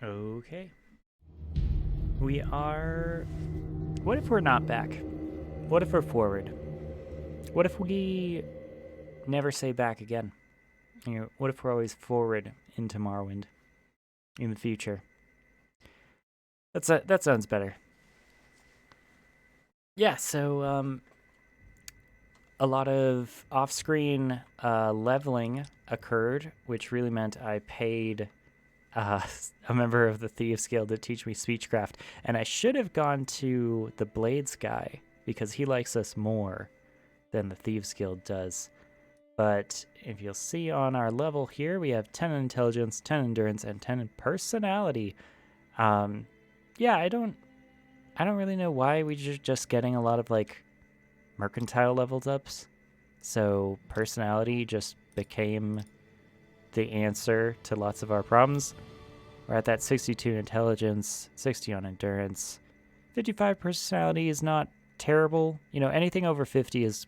Okay. We are... What if we're not back? What if we're forward? What if we never say back again? What if we're always forward into Morrowind in the future? That sounds better. Yeah, so a lot of off-screen leveling occurred, which really meant I paid uh, a member of the Thieves Guild to teach me Speechcraft, and I should have gone to the Blades guy because he likes us more than the Thieves Guild does. But if you'll see on our level here, we have 10 in intelligence, 10 endurance, and 10 in personality. Yeah, I don't really know why we're just getting a lot of like mercantile levels ups. So personality just became the answer to lots of our problems. We're at that 62 intelligence, 60 on endurance. 55 personality is not terrible. Anything over 50 is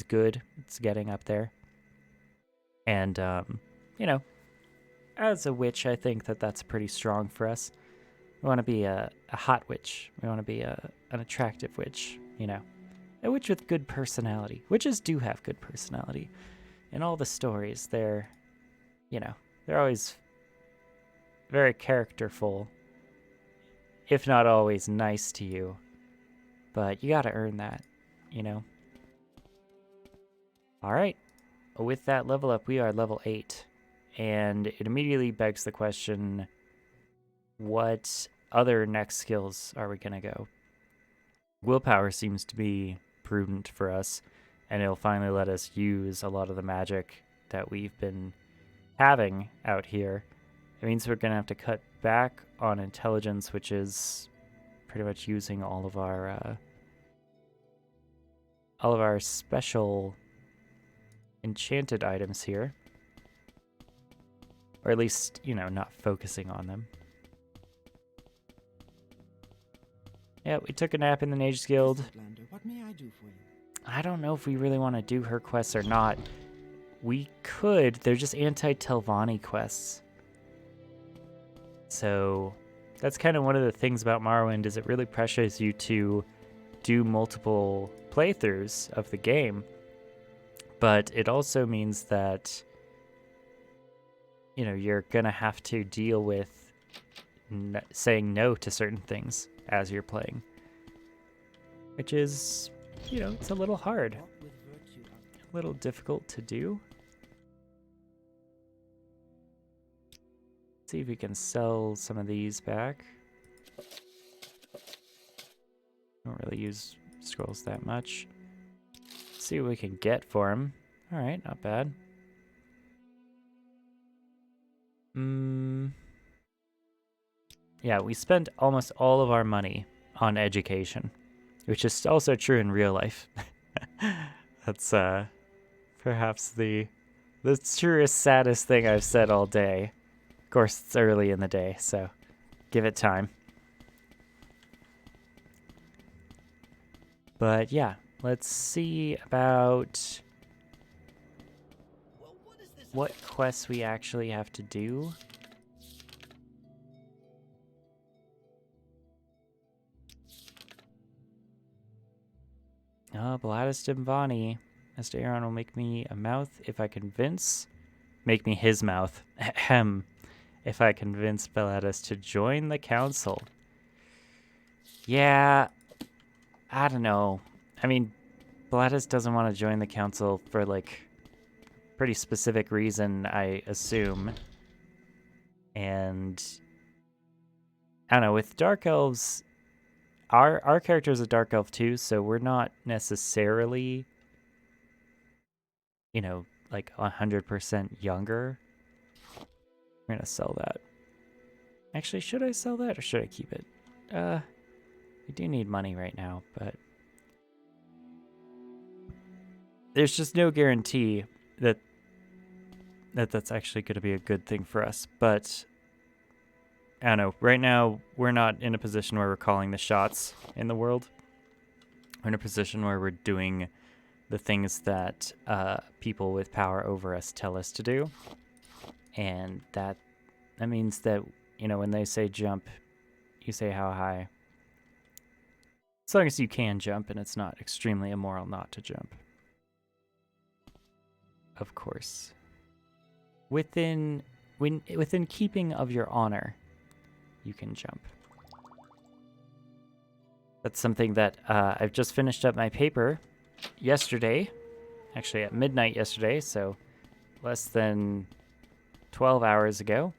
good. It's getting up there. And, as a witch, I think that's pretty strong for us. We want to be a hot witch. We want to be an attractive witch, A witch with good personality. Witches do have good personality. In all the stories, they're always very characterful, if not always nice to you. But you gotta earn that, Alright, with that level up, we are level 8. And it immediately begs the question, what other next skills are we gonna go? Willpower seems to be prudent for us, and it'll finally let us use a lot of the magic that we've been having out here. It means we're going to have to cut back on intelligence, which is pretty much using all of our special enchanted items here. Or at least, not focusing on them. Yeah, we took a nap in the Nage's Guild. What may I do for you? I don't know if we really want to do her quests or not. We could. They're just anti-Telvanni quests. So that's kind of one of the things about Morrowind, is it really pressures you to do multiple playthroughs of the game. But it also means that, you're going to have to deal with saying no to certain things as you're playing. Which is, it's a little hard. A little difficult to do. See if we can sell some of these back. Don't really use scrolls that much. See what we can get for them. Alright, not bad. Yeah, we spent almost all of our money on education, which is also true in real life. That's perhaps the truest, saddest thing I've said all day. Of course, it's early in the day, so give it time. But yeah, let's see about what quests we actually have to do. Oh, Balatus Dimvani. Mr. Aaron will make me a mouth if I convince... Make me his mouth. Ahem. If I convince Balatus to join the council. Yeah, I don't know. I mean, Balatus doesn't want to join the council for, like, pretty specific reason, I assume. And I don't know, with Dark Elves, our character is a Dark Elf too, so we're not necessarily, like 100% younger. We're gonna sell that. Actually, should I sell that or should I keep it? We do need money right now, but there's just no guarantee that's actually going to be a good thing for us. But I don't know. Right now, we're not in a position where we're calling the shots in the world. We're in a position where we're doing the things that people with power over us tell us to do. And that means that you know, when they say jump, you say how high. As long as you can jump and it's not extremely immoral not to jump. Of course. Within keeping of your honor, you can jump. That's something that I've just finished up my paper yesterday. Actually, at midnight yesterday, so less than 12 hours ago.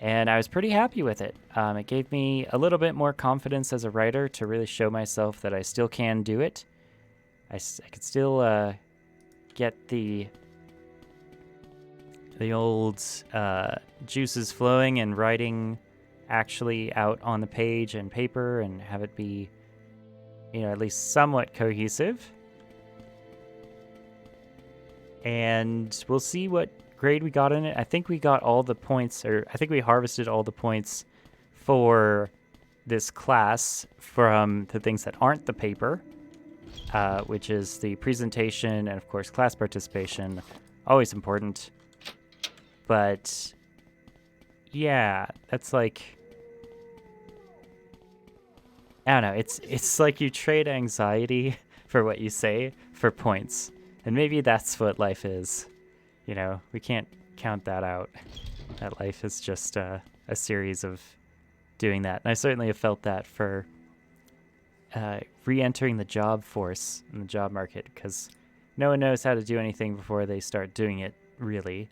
And I was pretty happy with it. It gave me a little bit more confidence as a writer to really show myself that I still can do it. I could still get the old juices flowing and writing actually out on the page and paper and have it be, you know, at least somewhat cohesive. And we'll see what grade we got in it. I think we got all the points, or I think we harvested all the points for this class from the things that aren't the paper, which is the presentation and, of course, class participation. Always important. But, yeah, that's like... I don't know. It's like you trade anxiety for what you say for points. And maybe that's what life is. You know, we can't count that out. That life is just a series of doing that. And I certainly have felt that for re-entering the job force in the job market, because no one knows how to do anything before they start doing it, really.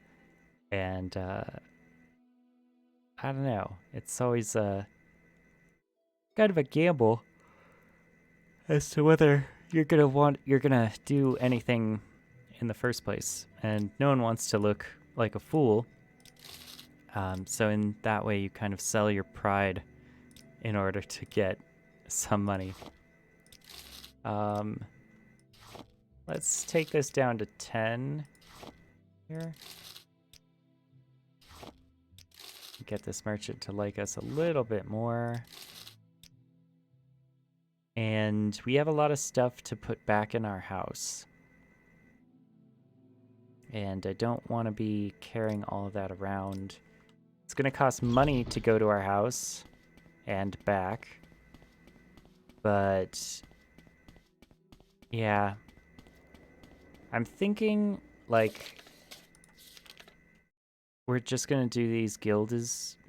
And I don't know. It's always kind of a gamble as to whether you're gonna do anything in the first place, and no one wants to look like a fool. So in that way, you kind of sell your pride in order to get some money. Let's take this down to 10 here. Get this merchant to like us a little bit more. And we have a lot of stuff to put back in our house. And I don't want to be carrying all of that around. It's going to cost money to go to our house and back. But yeah, I'm thinking like we're just going to do these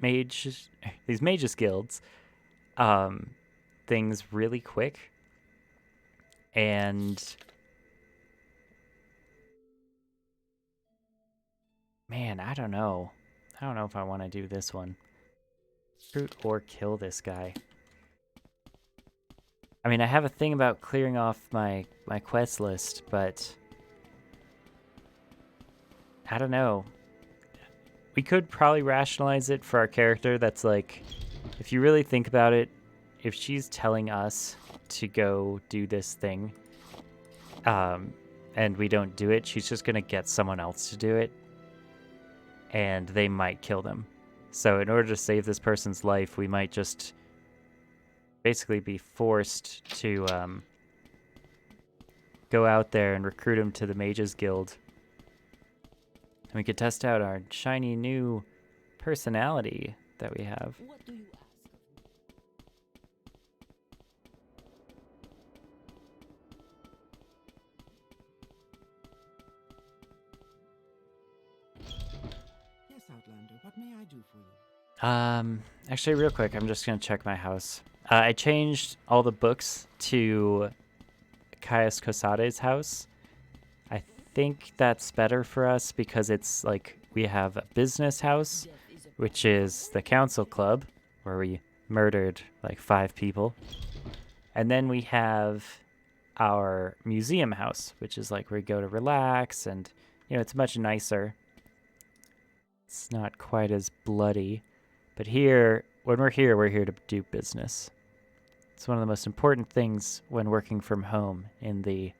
mages guilds things really quick. And man, I don't know. I don't know if I want to do this one. Recruit or kill this guy. I mean, I have a thing about clearing off my quest list, but I don't know. We could probably rationalize it for our character. That's like, if you really think about it, if she's telling us to go do this thing, and we don't do it, she's just going to get someone else to do it, and they might kill them. So in order to save this person's life, we might just basically be forced to go out there and recruit him to the Mages Guild. And we could test out our shiny new personality that we have. What do you ask? Yes, Outlander, what may I do for you? Actually, real quick, I'm just gonna check my house. I changed all the books to Caius Cosade's house. I think that's better for us because it's like we have a business house, which is the council club, where we murdered like 5 people. And then we have our museum house, which is like where we go to relax, and, you know, it's much nicer. It's not quite as bloody. But here, when we're here to do business. It's one of the most important things when working from home in the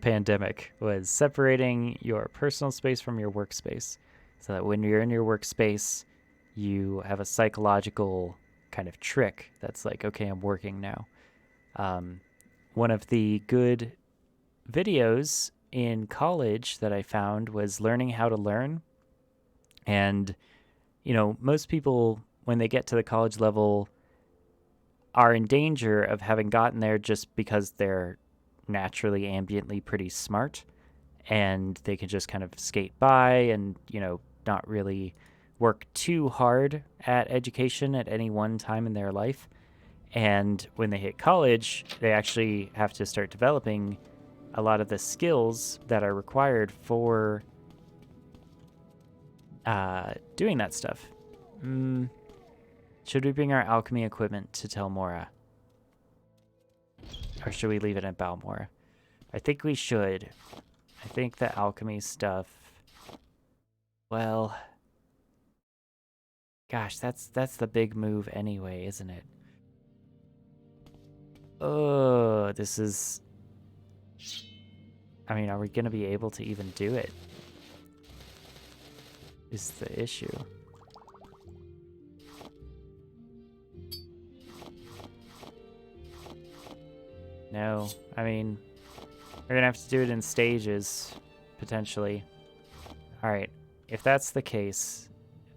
pandemic, was separating your personal space from your workspace, so that when you're in your workspace, you have a psychological kind of trick that's like, okay, I'm working now. One of the good videos in college that I found was learning how to learn. And, most people, when they get to the college level, are in danger of having gotten there just because they're naturally ambiently pretty smart and they can just kind of skate by and, not really work too hard at education at any one time in their life. And when they hit college, they actually have to start developing a lot of the skills that are required for doing that stuff. Should we bring our alchemy equipment to Telmora? Or should we leave it in Balmora? I think we should. I think the alchemy stuff... Well... Gosh, that's the big move anyway, isn't it? Oh, this is... I mean, are we going to be able to even do it? Is the issue. No, I mean, we're going to have to do it in stages, potentially. Alright, if that's the case,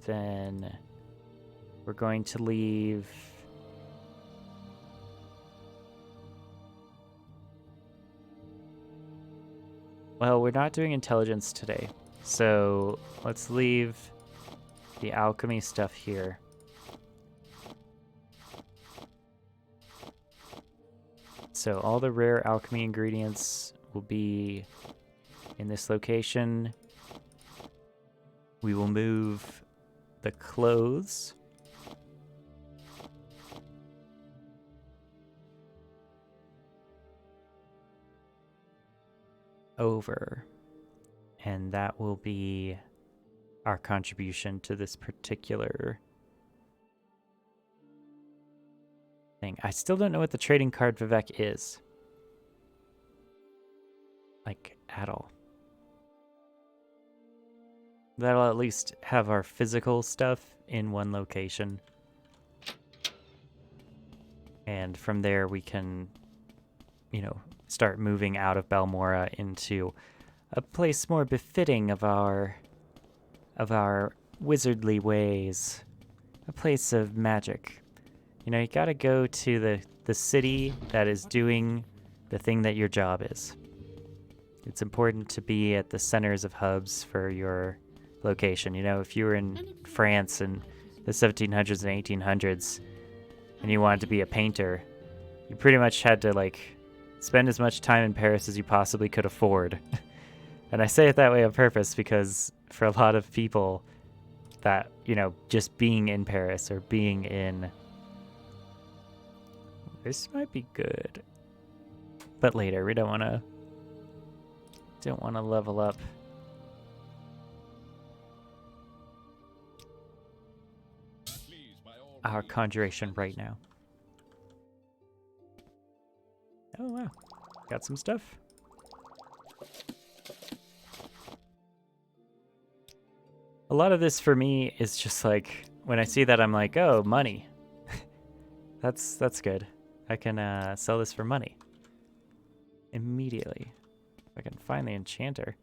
then we're going to leave... Well, we're not doing intelligence today, so let's leave the alchemy stuff here. So all the rare alchemy ingredients will be in this location. We will move the clothes over, and that will be our contribution to this particular thing. I still don't know what the trading card Vivek is. Like, at all. That'll at least have our physical stuff in one location. And from there we can, start moving out of Balmora into a place more befitting of our wizardly ways. A place of magic. You gotta go to the city that is doing the thing that your job is. It's important to be at the centers of hubs for your location. If you were in France in the 1700s and 1800s and you wanted to be a painter, you pretty much had to, spend as much time in Paris as you possibly could afford. And I say it that way on purpose because for a lot of people that, just being in Paris or being in... This might be good. But later, we don't want to level up. Our conjuration right now. Oh wow, got some stuff. A lot of this for me is just when I see that I'm like, oh, money. That's good. I can sell this for money immediately. If I can find the enchanter.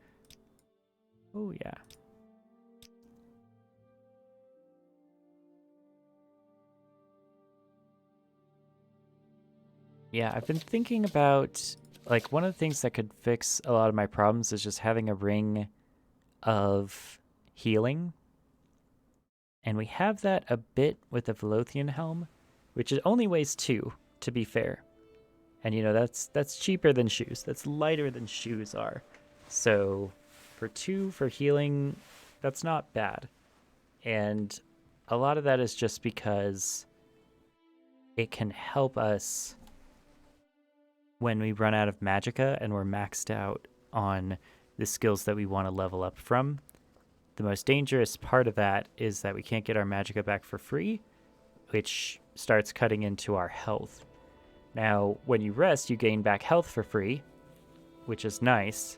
Oh yeah. Yeah, I've been thinking about, one of the things that could fix a lot of my problems is just having a ring of healing. And we have that a bit with the Velothian helm, which only weighs 2, to be fair. And, that's cheaper than shoes. That's lighter than shoes are. So, for 2 for healing, that's not bad. And a lot of that is just because it can help us when we run out of magicka and we're maxed out on the skills that we want to level up from. The most dangerous part of that is that we can't get our magicka back for free, which starts cutting into our health. Now, when you rest, you gain back health for free, which is nice.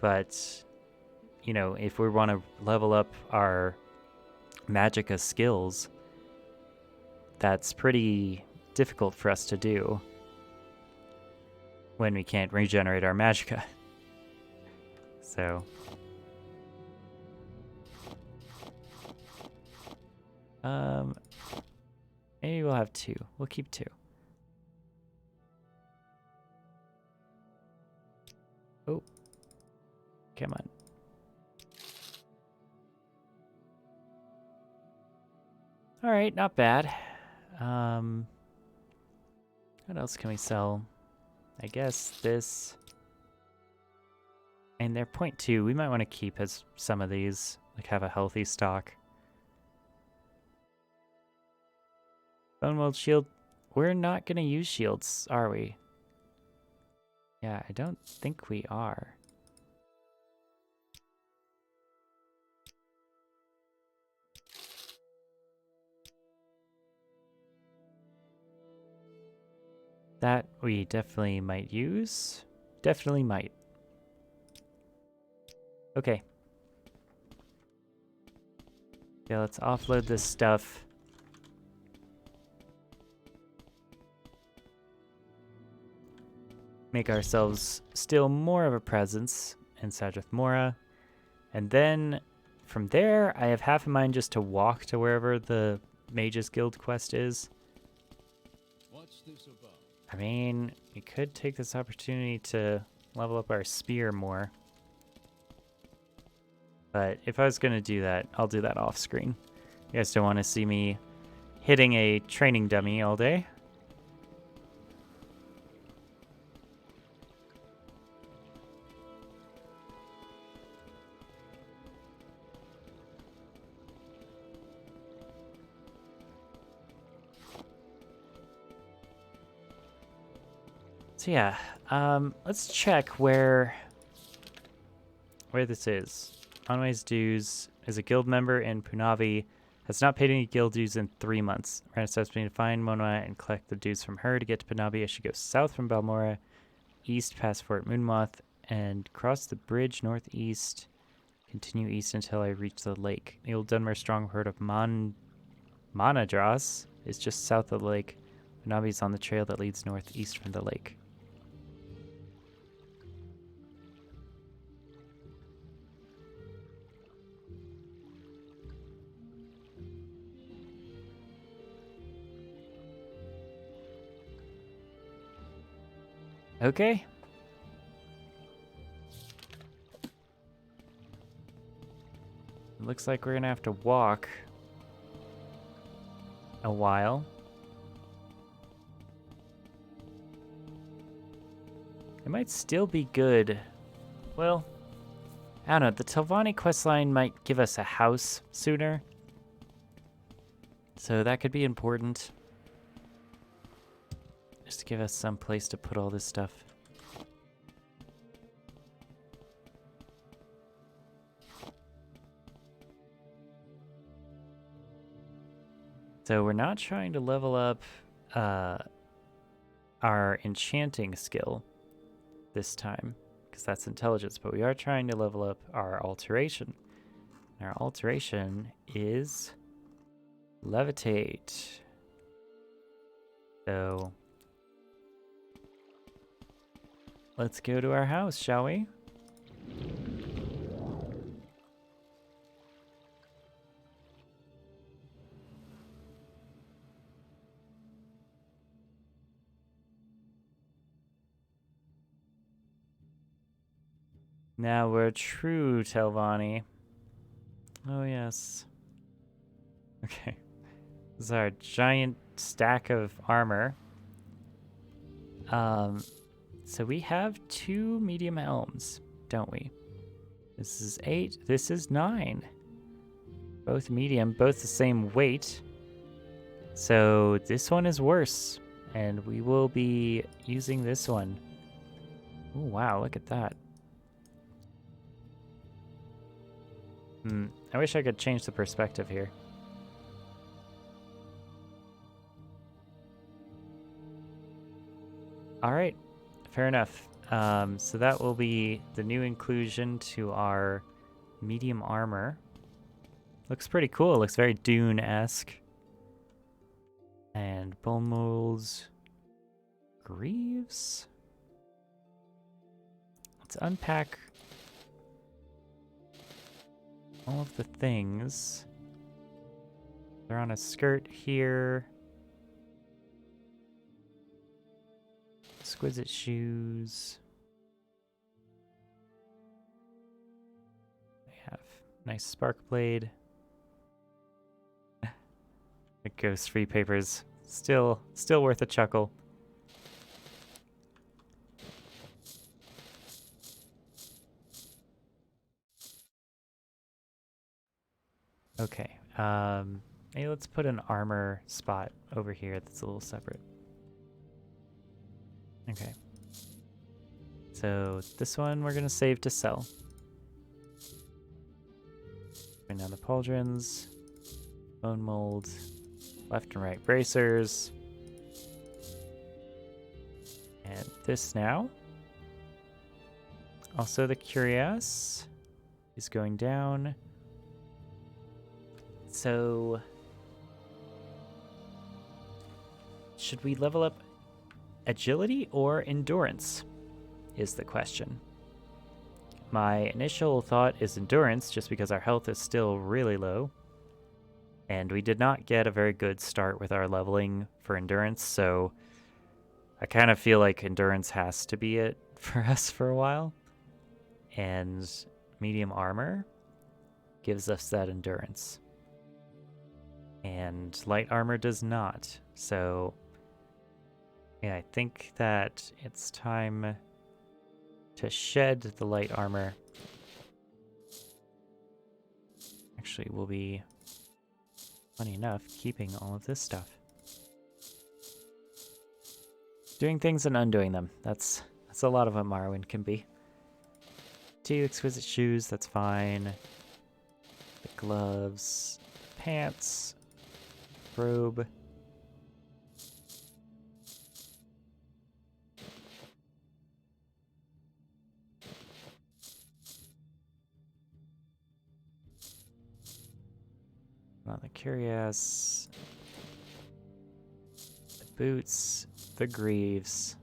But, if we want to level up our magicka skills, that's pretty difficult for us to do when we can't regenerate our magicka. So, maybe we'll have 2. We'll keep 2. Oh, come on. All right, not bad. What else can we sell? I guess this. And they're 0.2. We might want to keep as some of these, like have a healthy stock. Bone mold shield. We're not going to use shields, are we? Yeah, I don't think we are. That we definitely might use. Definitely might. Okay. Yeah, let's offload this stuff. Make ourselves still more of a presence in Sadrith Mora. And then from there, I have half in mind just to walk to wherever the Mages Guild quest is. What's this about? I mean, we could take this opportunity to level up our spear more. But if I was going to do that, I'll do that off screen. You guys don't want to see me hitting a training dummy all day. So yeah, let's check where this is. Onway's dues is a guild member in Punavi, has not paid any guild dues in 3 months. Rana steps me to find Mona and collect the dues from her. To get to Punavi, I should go south from Balmora, east past Fort Moonmoth, and cross the bridge northeast, continue east until I reach the lake. The old Dunmer stronghold of Manadras is just south of the lake. Punavi is on the trail that leads northeast from the lake. Okay. It looks like we're gonna have to walk a while. It might still be good. Well, I don't know. The Telvanni questline might give us a house sooner. So that could be important. Just to give us some place to put all this stuff. So we're not trying to level up our enchanting skill this time, because that's intelligence, but we are trying to level up our alteration. And our alteration is levitate. So let's go to our house, shall we? Now we're true, Telvanni. Oh, yes. Okay. This is our giant stack of armor. So we have 2 medium helms, don't we? This is 8. This is 9. Both medium, both the same weight. So this one is worse. And we will be using this one. Oh, wow, look at that. I wish I could change the perspective here. All right, fair enough. So that will be the new inclusion to our medium armor. Looks pretty cool. Looks very Dune-esque. And bone molds. Greaves. Let's unpack all of the things. They're on a skirt here. Exquisite shoes. They have nice spark blade. The ghost free papers. Still worth a chuckle. Okay. Maybe let's put an armor spot over here that's a little separate. Okay. So this one we're gonna save to sell. Bring down the pauldrons, bone mold, left and right bracers, and this now. Also the cuirass is going down. So should we level up agility or endurance is the question. My initial thought is endurance, just because our health is still really low. And we did not get a very good start with our leveling for endurance, so I kind of feel like endurance has to be it for us for a while. And medium armor gives us that endurance. And light armor does not. So yeah, I think that it's time to shed the light armor. Actually, we'll be, funny enough, keeping all of this stuff. Doing things and undoing them. That's a lot of what Morrowind can be. 2 exquisite shoes, that's fine. The gloves, pants, robe. The cuirass, the boots, the greaves,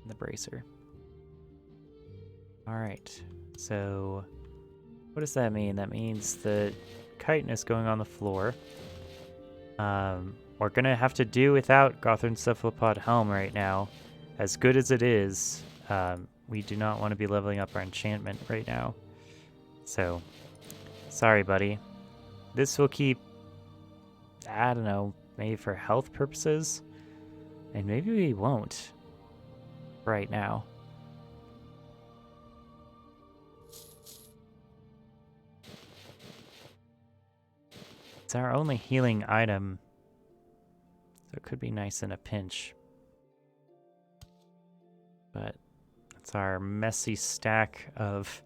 and the bracer. Alright, so what does that mean? That means the chitin is going on the floor. We're gonna have to do without Gothorn's cephalopod helm right now. As good as it is, we do not want to be leveling up our enchantment right now. So sorry, buddy. This will keep, I don't know, maybe for health purposes. And maybe we won't right now. It's our only healing item, so it could be nice in a pinch. But it's our messy stack of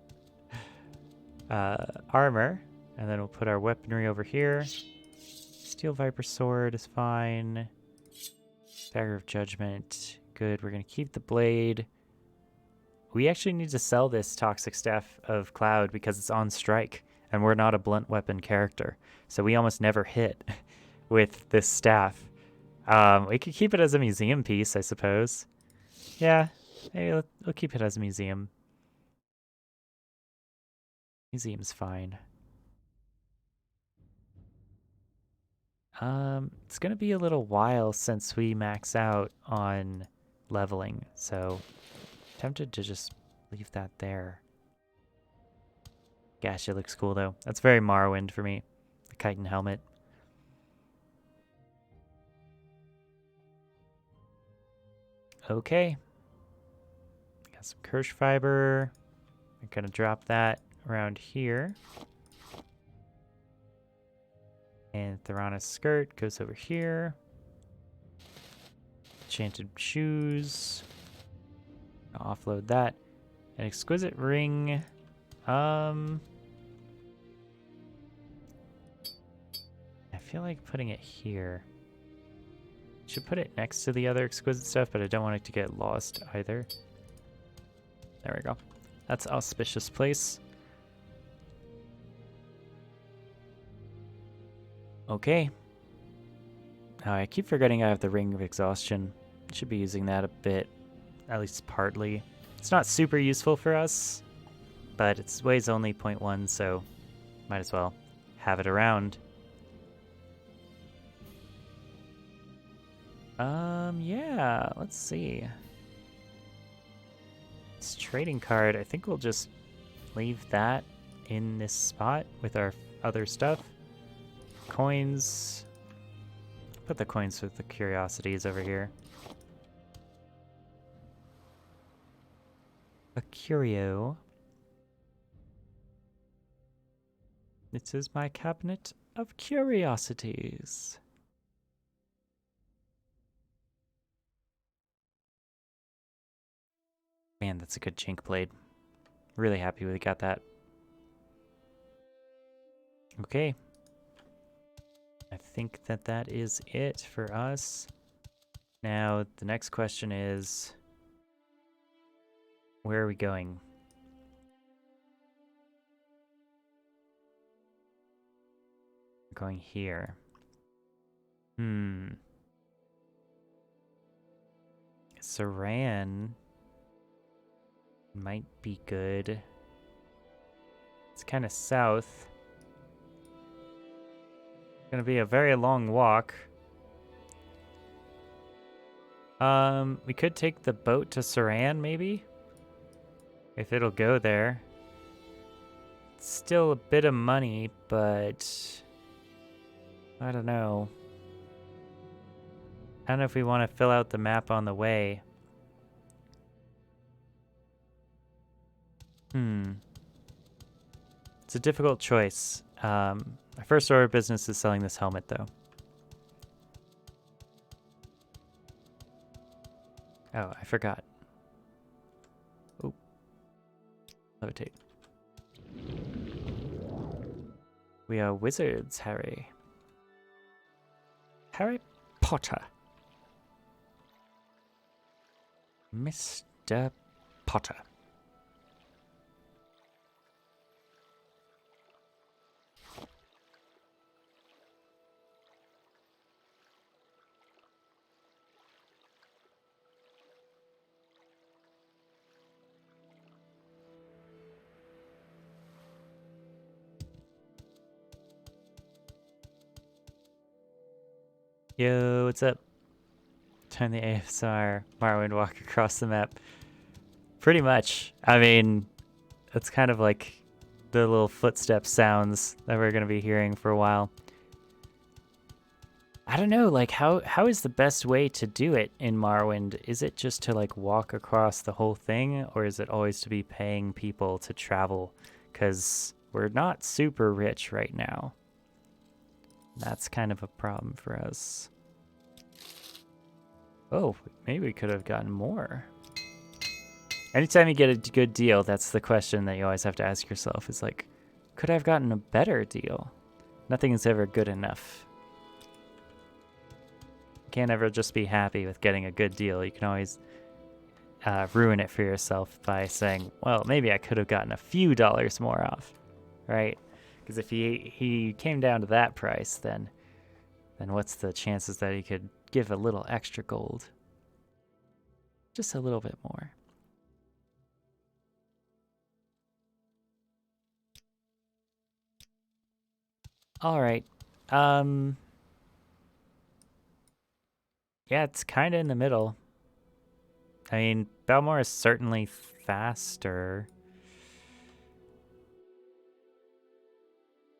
armor, and then we'll put our weaponry over here. Steel Viper Sword is fine. Dagger of Judgment, good. We're gonna keep the blade. We actually need to sell this Toxic Staff of Cloud because it's on strike, and we're not a blunt weapon character, so we almost never hit with this staff. We could keep it as a museum piece, I suppose. Yeah, maybe we'll keep it as a museum. Museum's fine. It's gonna be a little while since we max out on leveling, so tempted to just leave that there. Gosh, it looks cool though. That's very Morrowind for me. The chitin helmet. Okay. Got some Kirsch fiber. I'm gonna drop that around here. And Thorana's skirt goes over here. Enchanted shoes. I'll offload that. An exquisite ring. I feel like putting it here. Should put it next to the other exquisite stuff, but I don't want it to get lost either. There we go. That's auspicious place. Okay. I keep forgetting I have the Ring of Exhaustion. Should be using that a bit, at least partly. It's not super useful for us, but its weighs only 0.1, so might as well have it around. Yeah, let's see. This trading card, I think we'll just leave that in this spot with our other stuff. Coins. Put the coins with the curiosities over here. A curio. This is my cabinet of curiosities. Man, that's a good chink blade. Really happy we got that. Okay. I think that is it for us. Now, the next question is, where are we going? We're going here. Saran might be good. It's kind of south. Gonna be a very long walk. We could take the boat to Saran, maybe? If it'll go there. It's still a bit of money, but I don't know. I don't know if we want to fill out the map on the way. It's a difficult choice. My first order of business is selling this helmet, though. Oh, I forgot. Oh. Levitate. We are wizards, Harry. Harry Potter. Mr. Potter. Yo, what's up? Turn the ASMR Morrowind walk across the map. Pretty much. I mean, it's kind of like the little footstep sounds that we're going to be hearing for a while. I don't know, like, how is the best way to do it in Morrowind? Is it just to, like, walk across the whole thing, or is it always to be paying people to travel? Because we're not super rich right now. That's kind of a problem for us. Oh, maybe we could have gotten more. Anytime you get a good deal, that's the question that you always have to ask yourself. Is like, could I have gotten a better deal? Nothing is ever good enough. You can't ever just be happy with getting a good deal. You can always ruin it for yourself by saying, well, maybe I could have gotten a few dollars more off, right? Because if he came down to that price, then what's the chances that he could give a little extra gold? Just a little bit more. All right. Yeah, it's kind of in the middle. I mean, Balmore is certainly faster.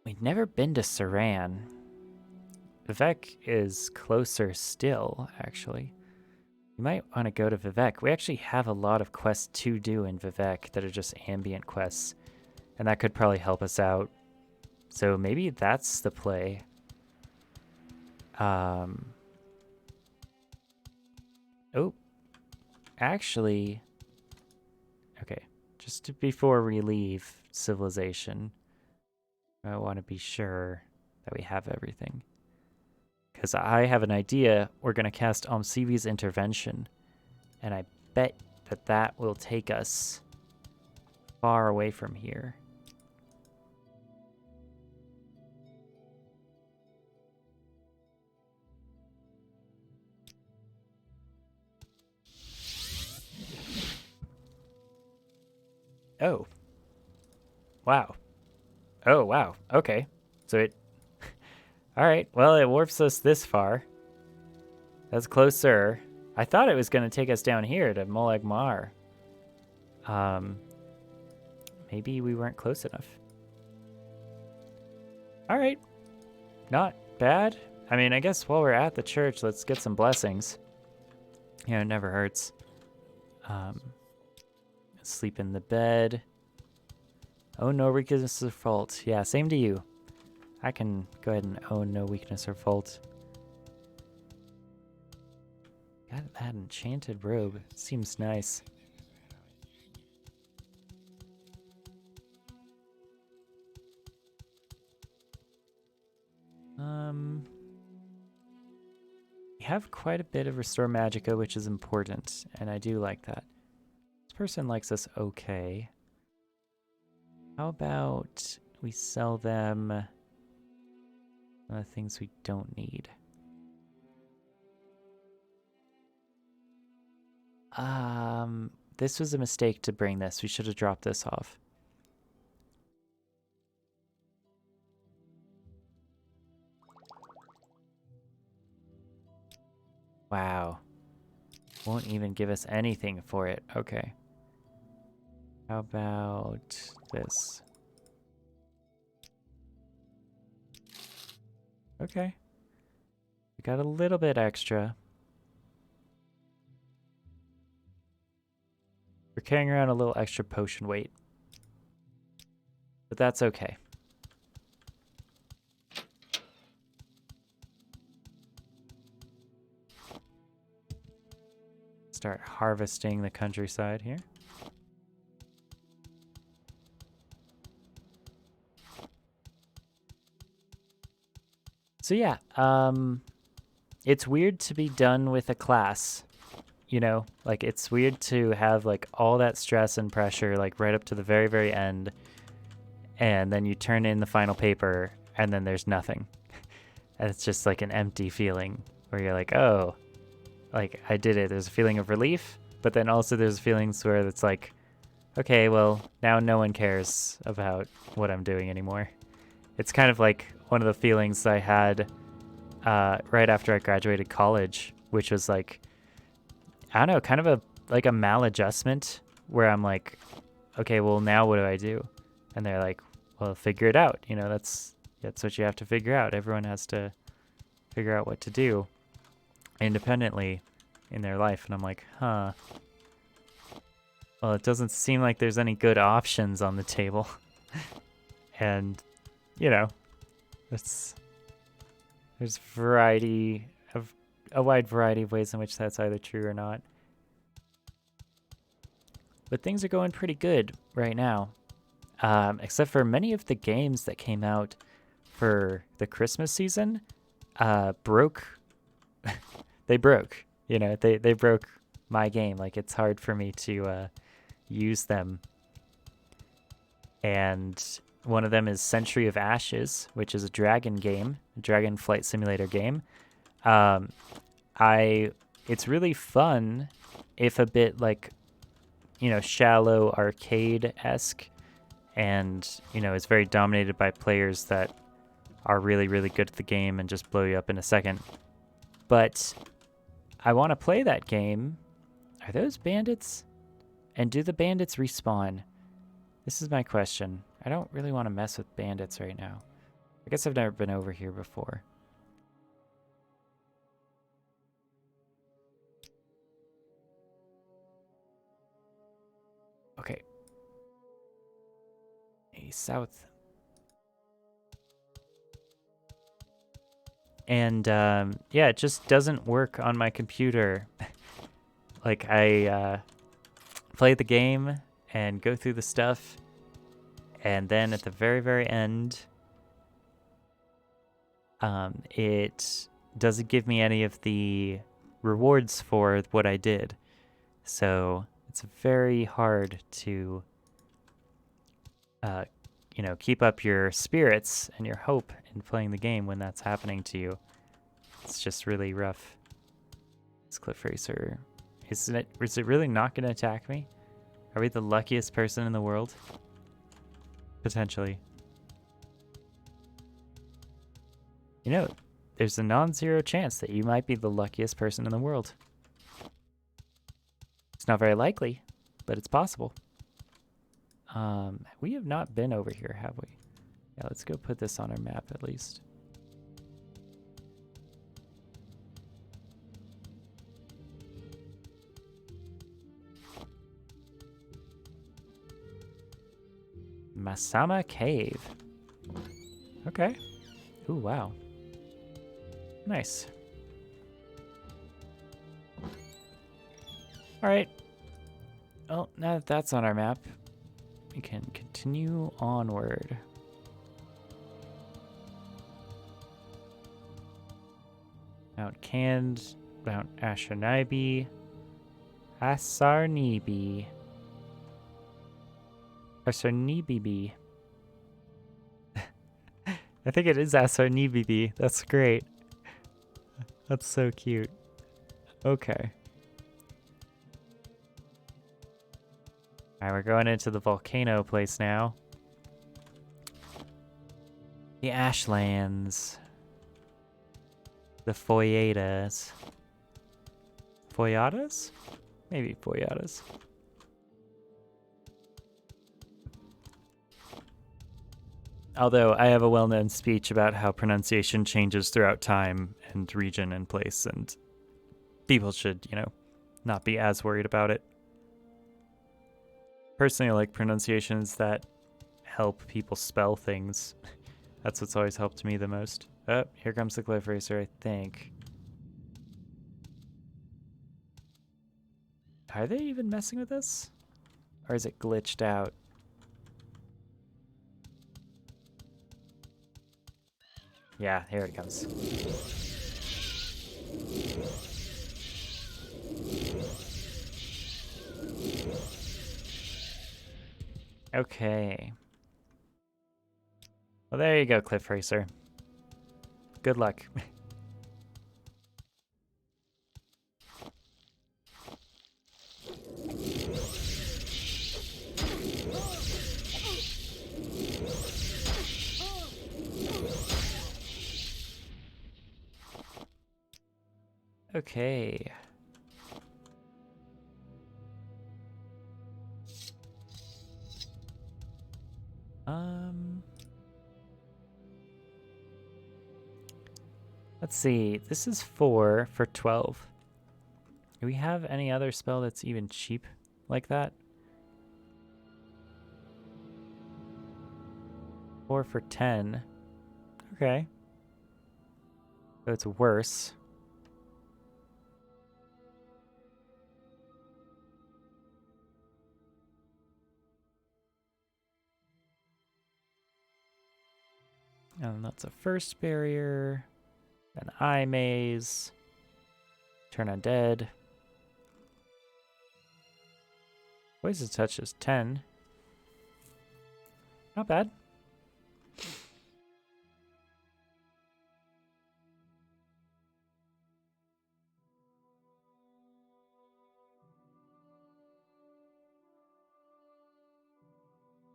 We've never been to Saran. Vivek is closer still, actually. You might want to go to Vivek. We actually have a lot of quests to do in Vivek that are just ambient quests, and that could probably help us out. So maybe that's the play. Oh, actually, okay, just before we leave Civilization, I want to be sure that we have everything. Because I have an idea. We're going to cast Omsivi's Intervention, and I bet that will take us far away from here. Oh. Wow. Oh, wow. Okay. So it... All right. Well, it warps us this far. That's closer. I thought it was going to take us down here to Molag Mar. Maybe we weren't close enough. All right. Not bad. I mean, I guess while we're at the church, let's get some blessings. You know, it never hurts. Sleep in the bed. Oh, no weakness or fault. Yeah, same to you. I can go ahead and own no weakness or fault. Got that enchanted robe. Seems nice. We have quite a bit of Restore Magicka, which is important, and I do like that. This person likes us okay. How about we sell them things we don't need? This was a mistake to bring this. We should have dropped this off. Wow. Won't even give us anything for it. Okay. How about this? Okay. We got a little bit extra. We're carrying around a little extra potion weight. But that's okay. Start harvesting the countryside here. So yeah, it's weird to be done with a class, you know? Like, it's weird to have, like, all that stress and pressure, like, right up to the very, very end, and then you turn in the final paper, and then there's nothing. And it's just, like, an empty feeling, where you're like, oh, like, I did it. There's a feeling of relief, but then also there's feelings where it's like, okay, well, now no one cares about what I'm doing anymore. It's kind of like one of the feelings I had right after I graduated college, which was like, I don't know, kind of a maladjustment where I'm like, okay, well, now what do I do? And they're like, well, figure it out. You know, that's what you have to figure out. Everyone has to figure out what to do independently in their life. And I'm like, huh. Well, it doesn't seem like there's any good options on the table. And, you know, there's a wide variety of ways in which that's either true or not. But things are going pretty good right now. Except for many of the games that came out for the Christmas season broke. They broke. You know, they broke my game. Like, it's hard for me to use them. And one of them is Century of Ashes, which is a dragon game, a dragon flight simulator game. It's really fun, if a bit like, you know, shallow arcade-esque, and, you know, it's very dominated by players that are really, really good at the game and just blow you up in a second. But I want to play that game. Are those bandits? And do the bandits respawn? This is my question. I don't really want to mess with bandits right now. I guess I've never been over here before. Okay. South. And yeah, it just doesn't work on my computer. Like, I play the game and go through the stuff, and then at the very, very end, it doesn't give me any of the rewards for what I did. So it's very hard to you know, keep up your spirits and your hope in playing the game when that's happening to you. It's just really rough. This Cliff Racer, is it really not going to attack me? Are we the luckiest person in the world? Potentially. You know, there's a non-zero chance that you might be the luckiest person in the world. It's not very likely, but it's possible. We have not been over here, have we? Yeah, let's go put this on our map at least. Masama Cave. Okay. Ooh, wow. Nice. Alright. Well, now that that's on our map, we can continue onward. Mount Ashanibi. Asarnibi. Asarnibibi. I think it is Asarnibibi. That's great. That's so cute. Okay. Alright, we're going into the volcano place now. The Ashlands. The Foyadas. Foyadas? Maybe Foyadas. Although I have a well-known speech about how pronunciation changes throughout time and region and place, and people should, you know, not be as worried about it. Personally, I like pronunciations that help people spell things. That's what's always helped me the most. Oh, here comes the cliff racer, I think. Are they even messing with this? Or is it glitched out? Yeah, here it comes. Okay. Well, there you go, Cliff Racer. Good luck. Okay. Let's see. This is 4 for 12. Do we have any other spell that's even cheap like that? 4 for 10. Okay. So it's worse. And that's a first barrier. An eye maze. Turn undead. Poison touch is 10. Not bad.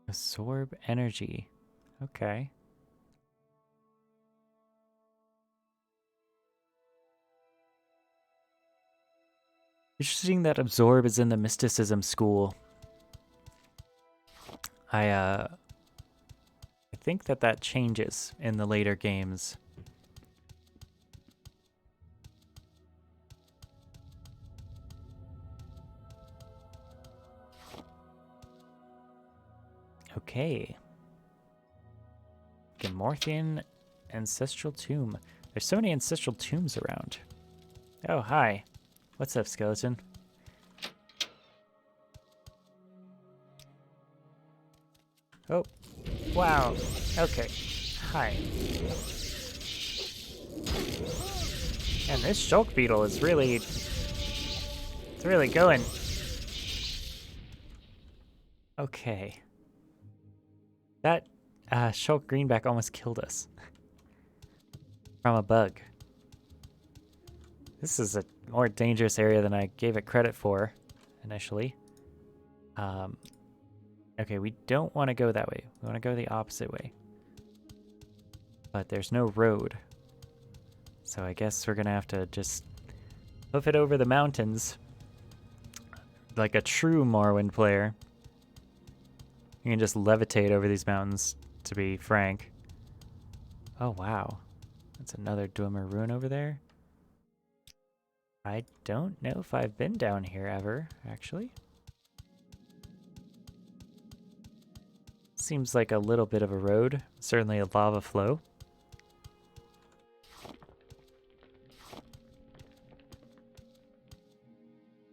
Absorb energy. Okay. Interesting that absorb is in the mysticism school. I think that changes in the later games. Okay. Gamorthian Ancestral Tomb. There's so many ancestral tombs around. Oh, hi. What's up, skeleton? Oh, wow. Okay. Hi. And this shulk beetle is really... It's really going. Okay. That shulk greenback almost killed us. From a bug. This is a more dangerous area than I gave it credit for initially. And Okay, we don't want to go that way. We want to go the opposite way. But there's no road. So I guess we're going to have to just hoof it over the mountains. Like a true Morrowind player. You can just levitate over these mountains, to be frank. Oh, wow. That's another Dwemer ruin over there. I don't know if I've been down here ever, actually. Seems like a little bit of a road. Certainly a lava flow.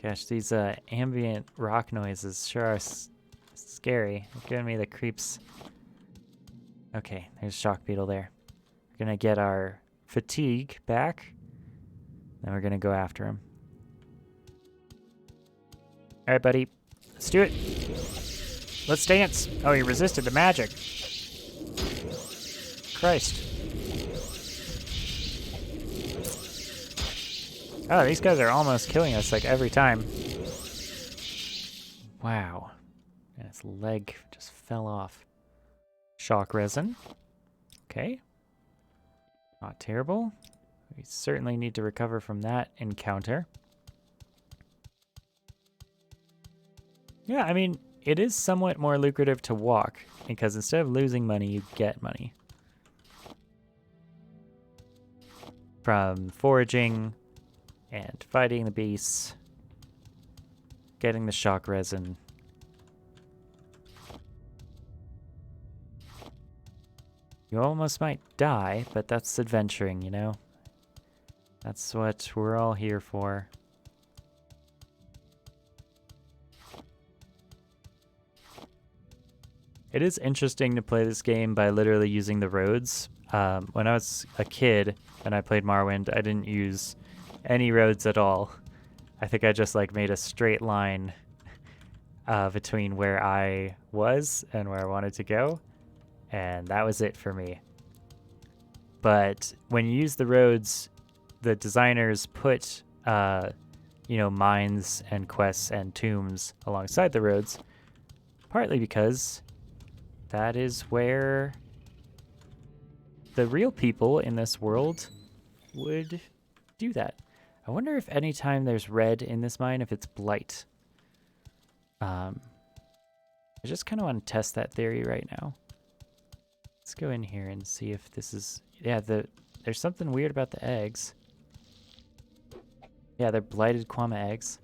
Gosh, these ambient rock noises sure are scary. They're giving me the creeps. Okay, there's Shock Beetle there. We're gonna get our fatigue back. Then we're gonna go after him. Alright, buddy. Let's do it. Let's dance. Oh, he resisted the magic. Christ. Oh, these guys are almost killing us like every time. Wow. And his leg just fell off. Shock resin. Okay. Not terrible. We certainly need to recover from that encounter. Yeah, I mean, it is somewhat more lucrative to walk, because instead of losing money, you get money. From foraging and fighting the beasts, getting the shock resin. You almost might die, but that's adventuring, you know? That's what we're all here for. It is interesting to play this game by literally using the roads. When I was a kid and I played Morrowind, I didn't use any roads at all. I think I just like made a straight line between where I was and where I wanted to go, and that was it for me. But when you use the roads, the designers put mines and quests and tombs alongside the roads, partly because that is where the real people in this world would do that. I wonder if anytime there's red in this mine, if it's blight. I just kind of want to test that theory right now. Let's go in here and see if this is... Yeah, there's something weird about the eggs. Yeah, they're blighted Kwama eggs.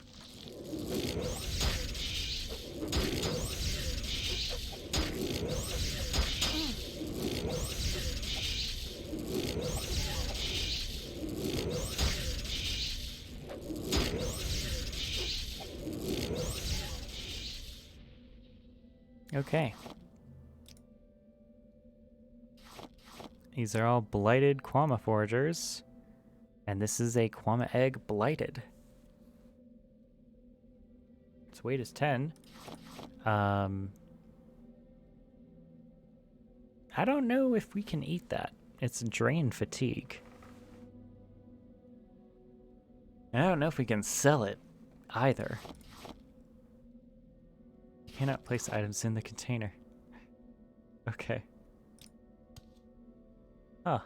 Okay. These are all blighted Kwama foragers. And this is a Kwama egg blighted. Its weight is 10. I don't know if we can eat that. It's drain fatigue. And I don't know if we can sell it either. You cannot place items in the container. Okay. Huh.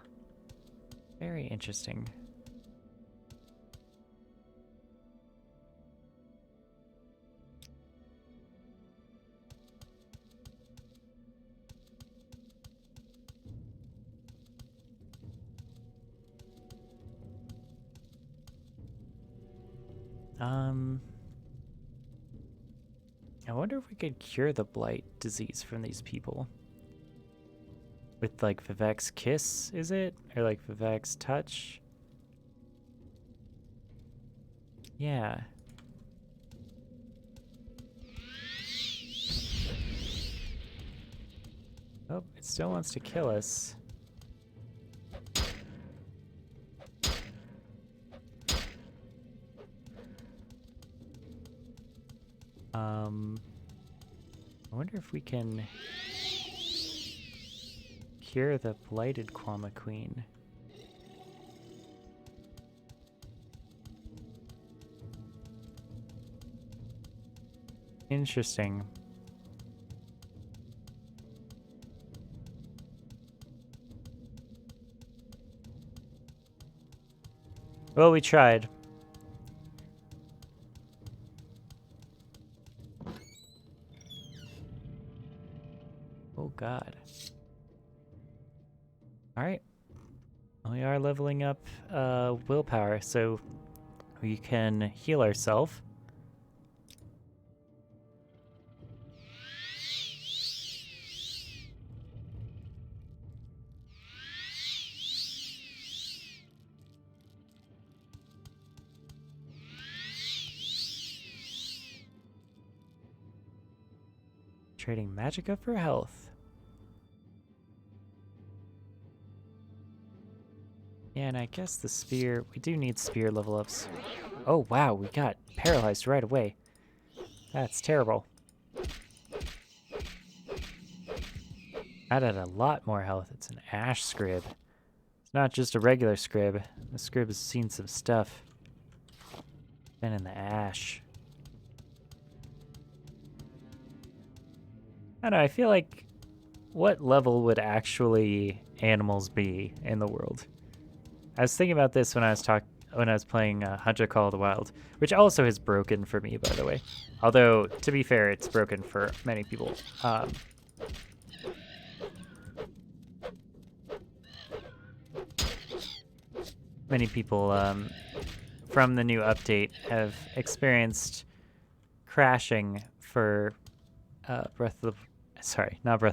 Very interesting. I wonder if we could cure the blight disease from these people. With like Vivek's Kiss, is it? Or like Vivek's Touch? Yeah. Oh, it still wants to kill us. I wonder if we can cure the blighted Kwama Queen. Interesting. Well, we tried. Oh, God. Alright. We are leveling up willpower, so we can heal ourselves. Trading magicka for health. Yeah, and I guess the spear, we do need spear level ups. Oh wow, we got paralyzed right away. That's terrible. That had a lot more health. It's an ash scrib. It's not just a regular scrib. The scrib has seen some stuff. Been in the ash. I don't know, I feel like what level would actually animals be in the world? I was thinking about this when I was playing Hunter Call of the Wild, which also is broken for me, by the way. Although, to be fair, it's broken for many people. Many people from the new update have experienced crashing for not Breath of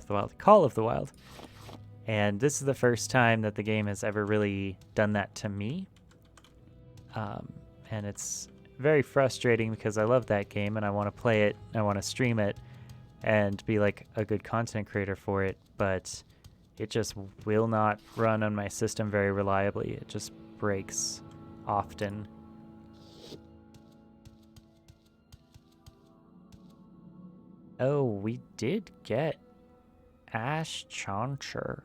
the Wild, Call of the Wild. And this is the first time that the game has ever really done that to me. And it's very frustrating because I love that game and I want to play it, I want to stream it, and be like a good content creator for it, but it just will not run on my system very reliably. It just breaks often. Oh, we did get Ash Chauncher.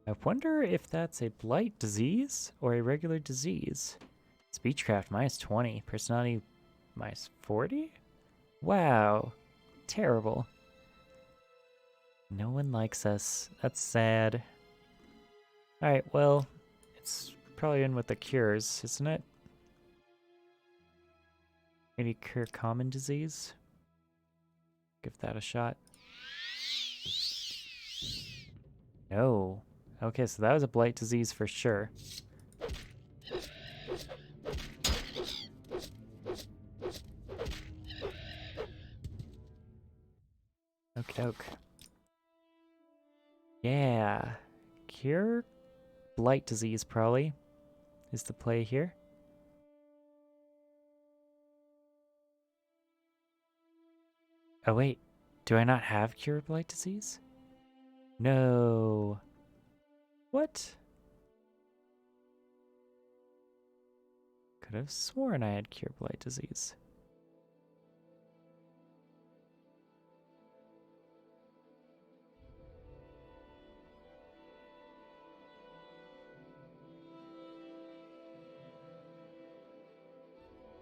I wonder if that's a blight disease or a regular disease. Speechcraft minus 20, personality minus 40? Wow, terrible. No one likes us. That's sad. Alright, well, it's probably in with the cures, isn't it? Maybe cure common disease? Give that a shot. No. Okay, so that was a blight disease for sure. Okie doke. Yeah. Cure blight disease probably is the play here. Oh wait, do I not have cure blight disease? No. What? Could have sworn I had cure blight disease.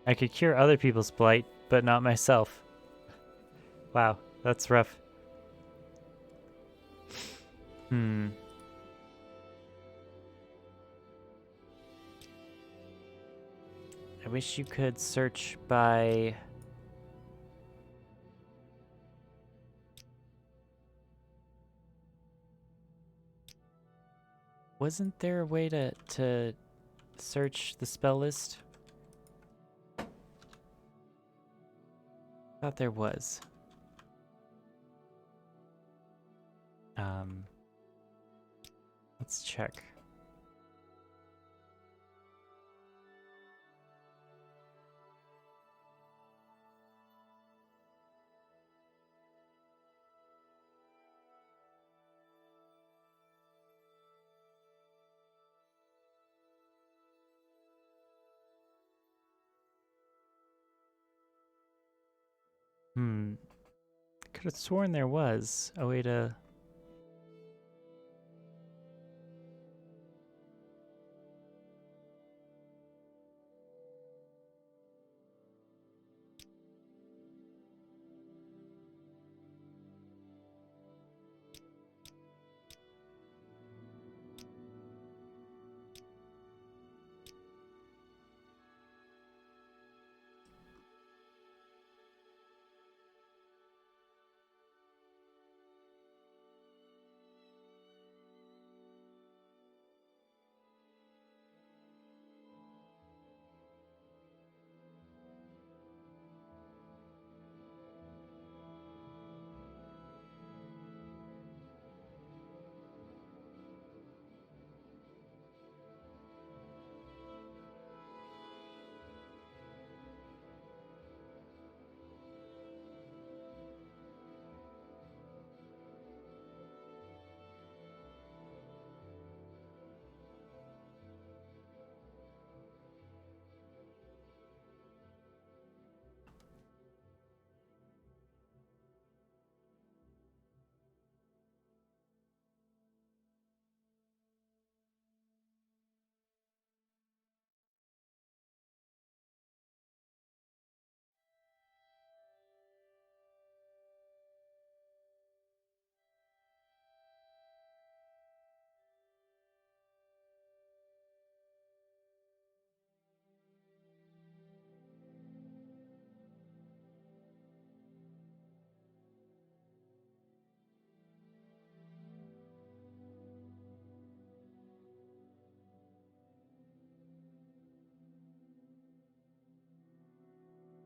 I could cure other people's blight, but not myself. Wow, that's rough. I wish you could search by... Wasn't there a way to search the spell list? Thought there was. Let's check. Could have sworn there was a way to...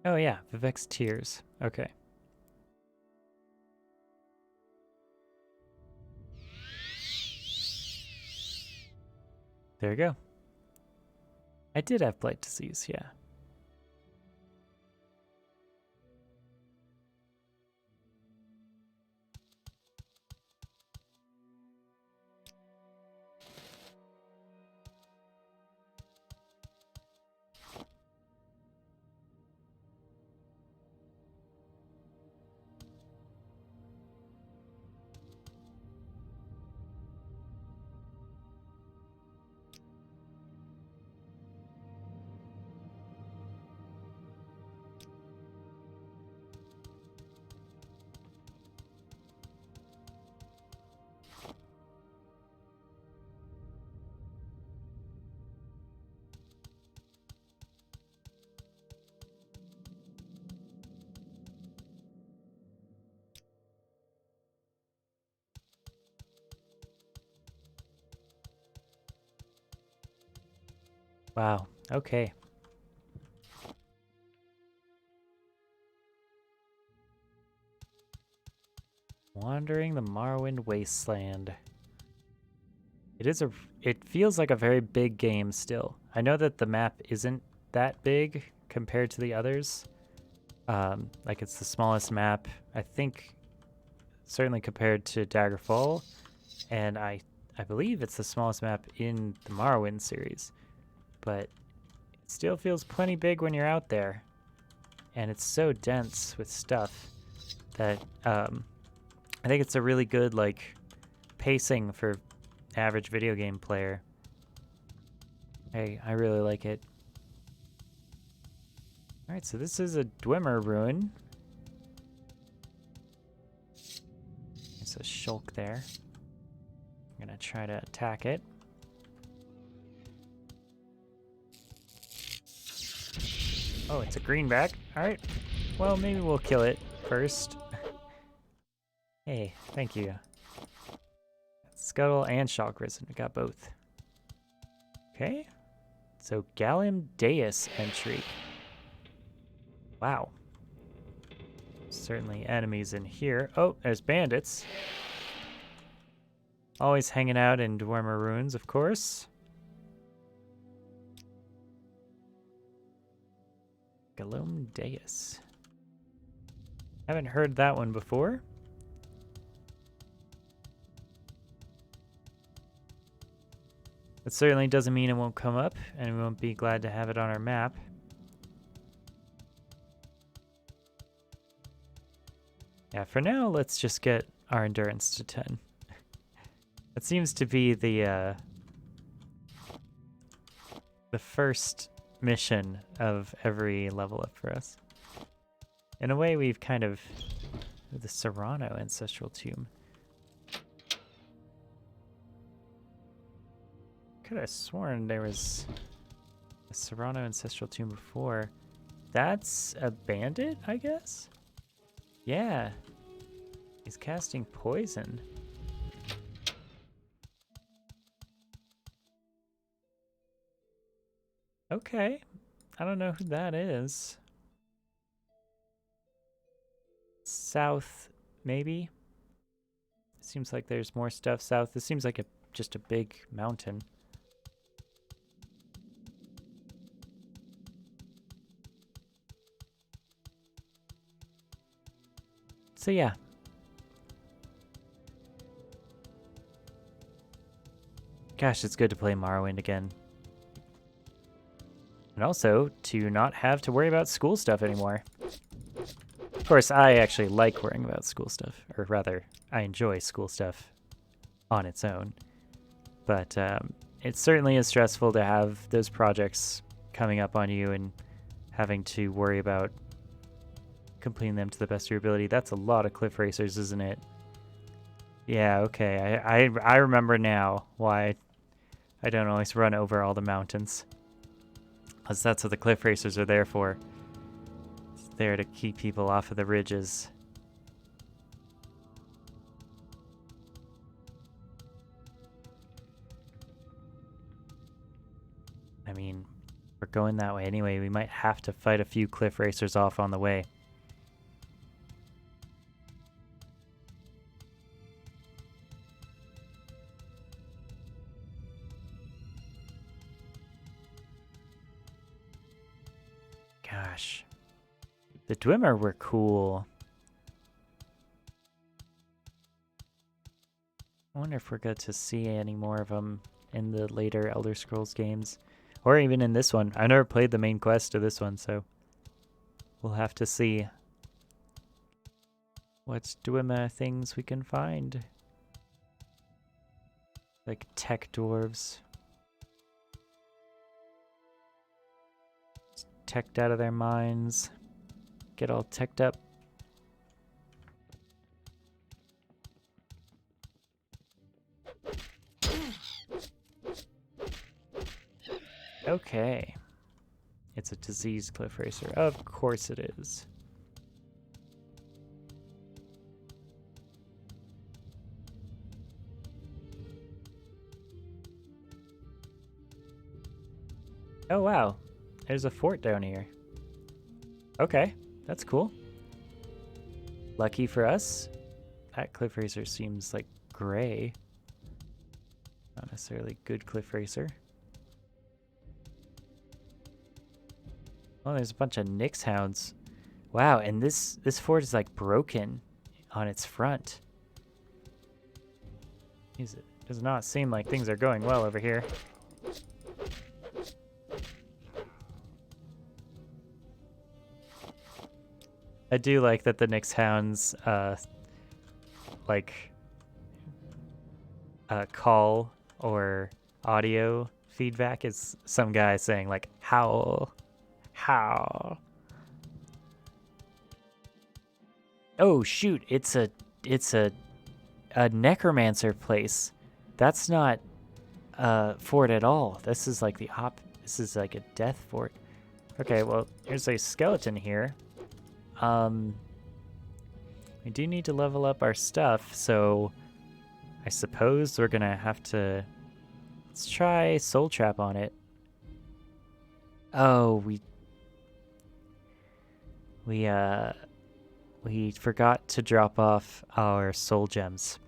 Oh yeah, Vivek's Tears. Okay. There you go. I did have blight disease, yeah. Wow, okay. Wandering the Morrowind Wasteland. It feels like a very big game still. I know that the map isn't that big compared to the others. Like it's the smallest map, I think, certainly compared to Daggerfall, and I believe it's the smallest map in the Morrowind series. But it still feels plenty big when you're out there, and it's so dense with stuff that I think it's a really good like pacing for average video game player. I really like it. All right, so this is a Dwemer ruin. There's a shulk there. I'm gonna try to attack it. Oh, it's a greenback. All right. Well, maybe we'll kill it first. Hey, thank you. Scuttle and Shock Risen. We got both. Okay. So Gallium Deus entry. Wow. Certainly enemies in here. Oh, there's bandits. Always hanging out in Dwemer Ruins, of course. Gallium Deus. Haven't heard that one before. It certainly doesn't mean it won't come up, and we won't be glad to have it on our map. Yeah, for now, let's just get our endurance to 10. That seems to be the first mission of every level up for us. In a way, we've kind of... The Serrano Ancestral Tomb. Could have sworn there was a Serrano Ancestral Tomb before. That's a bandit, I guess? Yeah. He's casting poison. Okay. I don't know who that is. South, maybe? Seems like there's more stuff south. This seems like just a big mountain. So yeah. Gosh, it's good to play Morrowind again. And also, to not have to worry about school stuff anymore. Of course, I actually like worrying about school stuff. Or rather, I enjoy school stuff on its own. But it certainly is stressful to have those projects coming up on you and having to worry about completing them to the best of your ability. That's a lot of cliff racers, isn't it? Yeah, okay. I remember now why I don't always run over all the mountains. Because that's what the cliff racers are there for. It's there to keep people off of the ridges. I mean, We're going that way anyway. We might have to fight a few cliff racers off on the way. Gosh. The Dwemer were cool. I wonder if we're going to see any more of them in the later Elder Scrolls games. Or even in this one. I never played the main quest of this one, so we'll have to see what Dwemer things we can find. Like tech dwarves. Teched out of their minds. Get all teched up. Okay. It's a diseased cliff racer. Of course it is. Oh wow. There's a fort down here. Okay, that's cool. Lucky for us. That cliff racer seems like gray. Not necessarily good cliff racer. Oh, there's a bunch of Nyx hounds. Wow, and this fort is like broken on its front. It does not seem like things are going well over here. I do like that the Nyx hounds call or audio feedback is some guy saying like howl. How? Oh shoot! It's a necromancer place. That's not a fort at all. This is like This is like a death fort. Okay, well here's a skeleton here. We do need to level up our stuff, so I suppose we're gonna have to. Let's try Soul Trap on it. Oh, we forgot to drop off our soul gems.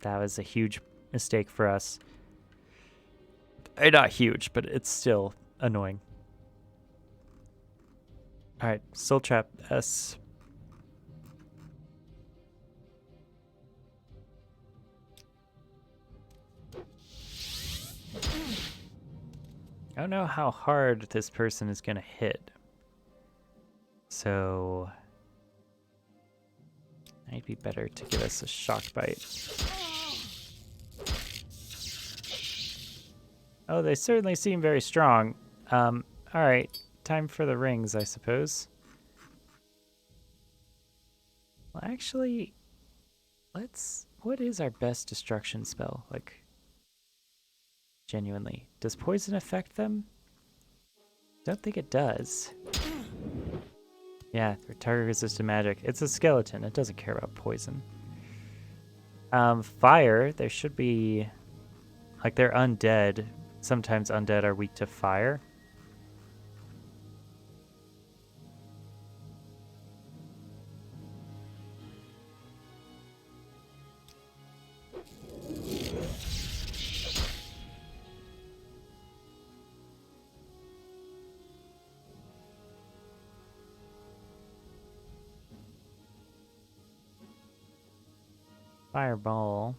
That was a huge mistake for us. Not huge, but it's still annoying. Alright, Soul Trap S. I don't know how hard this person is gonna hit. So might be better to give us a shock bite. Oh, they certainly seem very strong. Alright, time for the rings, I suppose. Well, actually, what is our best destruction spell? Like, genuinely. Does poison affect them? Don't think it does. Yeah, they're target resistant magic. It's a skeleton. It doesn't care about poison. Fire, there should be... Like, they're undead. Sometimes undead are weak to fire. Fireball.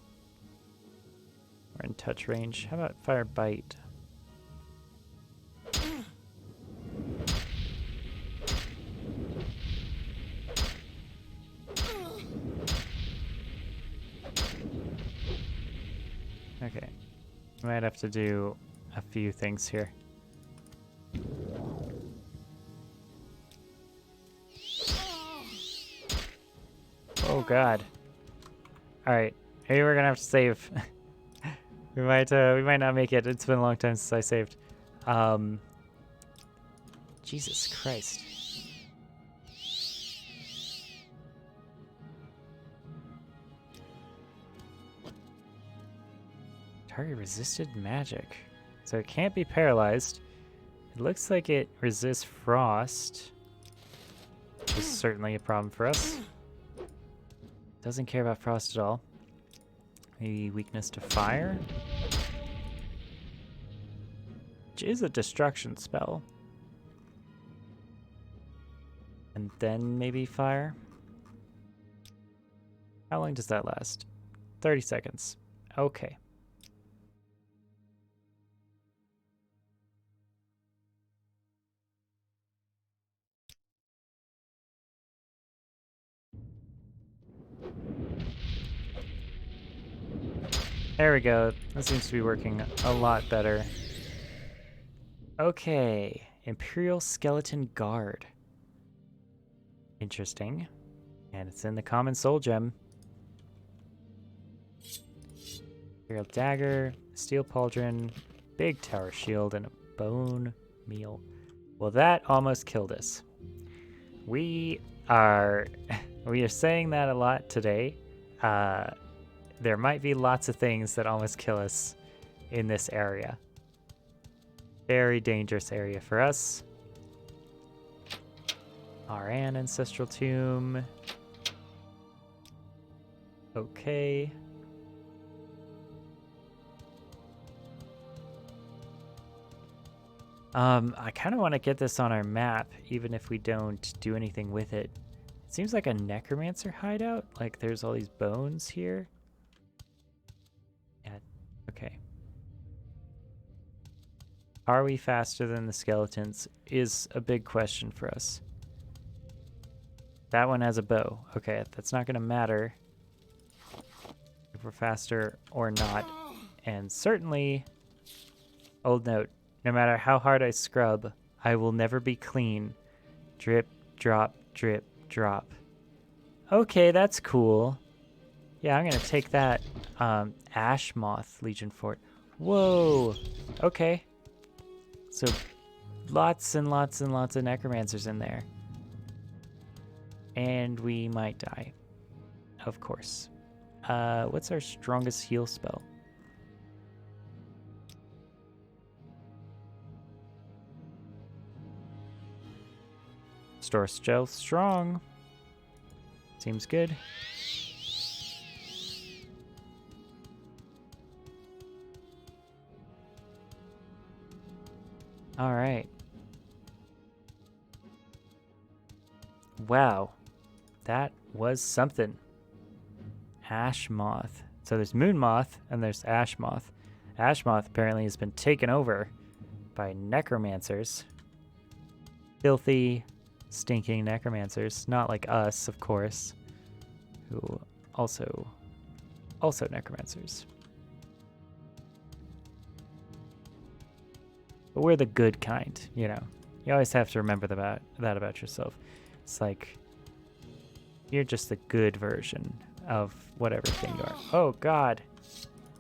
We're in touch range. How about Fire Bite? Okay. Might have to do a few things here. Oh god. Alright, maybe we're gonna have to save. we might not make it. It's been a long time since I saved. Jesus Christ. Target resisted magic. So it can't be paralyzed. It looks like it resists frost, which is certainly a problem for us. Doesn't care about frost at all. Maybe weakness to fire, which is a destruction spell. And then maybe fire. How long does that last? 30 seconds. Okay. There we go. That seems to be working a lot better. Okay. Imperial Skeleton Guard. Interesting. And it's in the Common Soul Gem. Imperial Dagger, Steel Pauldron, Big Tower Shield, and a Bone Meal. Well, that almost killed us. We are saying that a lot today. There might be lots of things that almost kill us in this area. Very dangerous area for us. Aran Ancestral Tomb. Okay. I kind of want to get this on our map, even if we don't do anything with it. It seems like a necromancer hideout. Like there's all these bones here. Yeah, okay. Are we faster than the skeletons is a big question for us. That one has a bow. Okay, that's not going to matter if we're faster or not. And certainly, old note, no matter how hard I scrub, I will never be clean. Drip, drop, drip, drop. Okay, that's cool. Yeah, I'm going to take that Ash Moth Legion Fort. Whoa. Okay. So lots and lots and lots of necromancers in there. And we might die. Of course. What's our strongest heal spell? Store stealth strong. Seems good. All right. Wow. That was something. Ash Moth. So there's Moon Moth and there's Ash Moth. Ash Moth apparently has been taken over by necromancers. Filthy, stinking necromancers. Not like us, of course. Who also necromancers. But we're the good kind, you know. You always have to remember that about yourself. It's like you're just the good version of whatever thing you are. Oh god.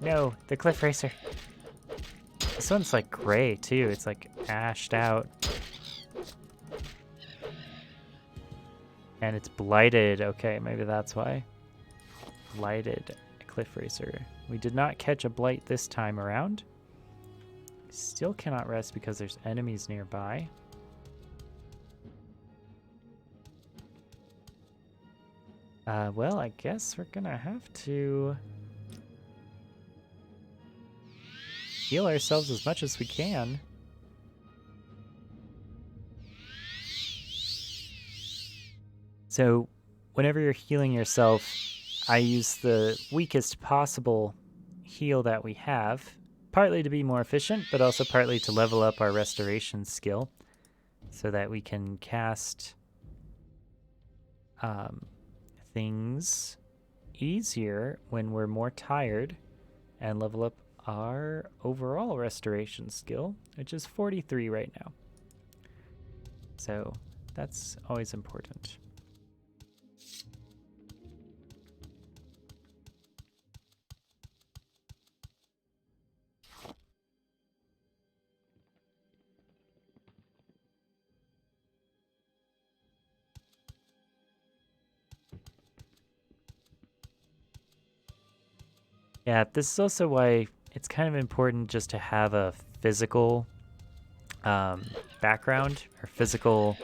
No, the cliff racer. This one's like gray too. It's like ashed out. And it's blighted. Okay, maybe that's why. Blighted cliff racer. We did not catch a blight this time around. Still cannot rest because there's enemies nearby. Well, I guess we're gonna have to heal ourselves as much as we can. So, whenever you're healing yourself, I use the weakest possible heal that we have, partly to be more efficient, but also partly to level up our restoration skill so that we can cast things easier when we're more tired and level up our overall restoration skill, which is 43 right now. So that's always important. Yeah, this is also why it's kind of important just to have a physical background or physical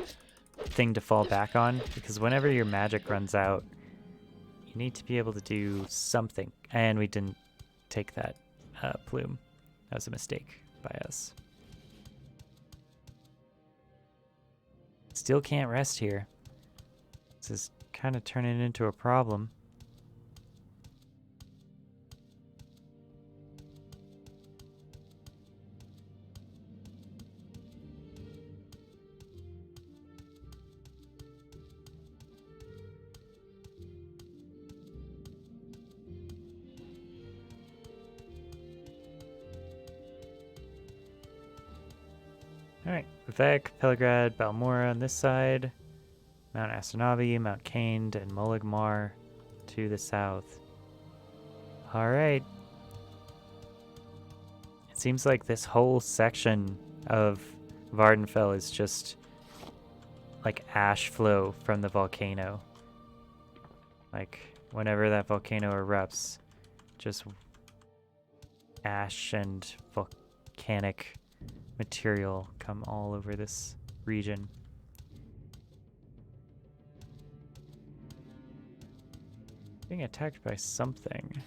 thing to fall back on, because whenever your magic runs out, you need to be able to do something. And we didn't take that plume. That was a mistake by us. Still can't rest here. This is kind of turning into a problem. Alright, Vivek, Peligrad, Balmora on this side, Mount Asanabi, Mount Cained, and Moligmar to the south. Alright. It seems like this whole section of Vardenfell is just like ash flow from the volcano. Like, whenever that volcano erupts, just ash and volcanic material come all over this region. Being attacked by something.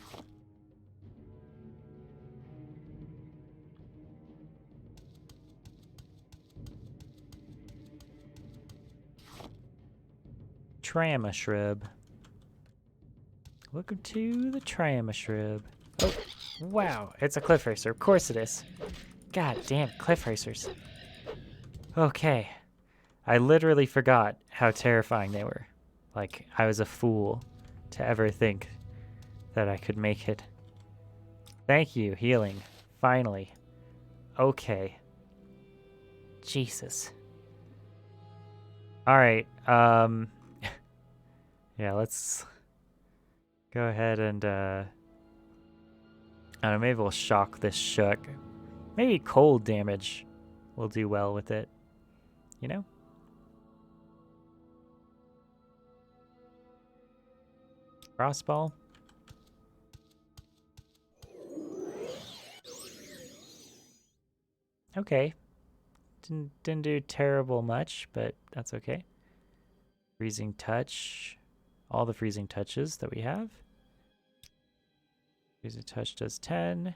Tramashrub. Welcome to the Tramashrub. Oh, wow, it's a cliff racer. Of course it is. God damn cliff racers. Okay. I literally forgot how terrifying they were. Like, I was a fool to ever think that I could make it. Thank you, healing. Finally. Okay. Jesus. Alright, yeah, let's go ahead and, I don't know, maybe we'll shock this shook. Maybe cold damage will do well with it, you know? Crossball. Okay. Didn't do terrible much, but that's okay. Freezing touch. All the freezing touches that we have. Freezing touch does 10.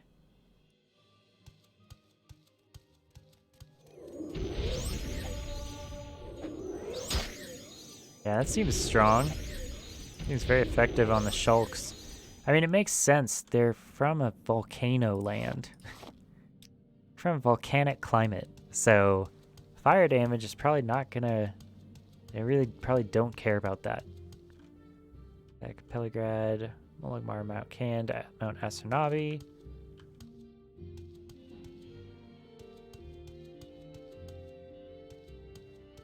Yeah, that seems strong. Seems very effective on the shulks. I mean, it makes sense. They're from a volcano land. From a volcanic climate. So, fire damage is probably not gonna... They really probably don't care about that. Like Peligrad, Moligmar, Mount Cand, Mount Asanabi.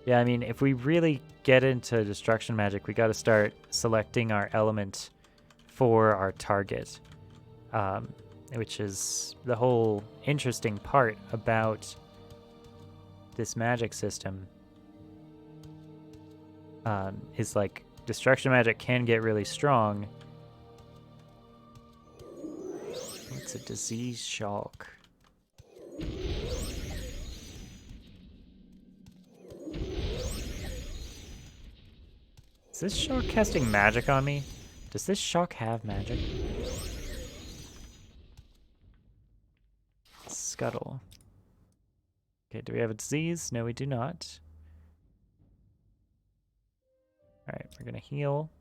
Yeah, I mean, if we really get into destruction magic, we got to start selecting our element for our target, which is the whole interesting part about this magic system. Is like destruction magic can get really strong. What's a disease shulk? Is this shulk casting magic on me? Does this shulk have magic? Scuttle. Okay, do we have a disease? No, we do not. Alright, we're gonna heal.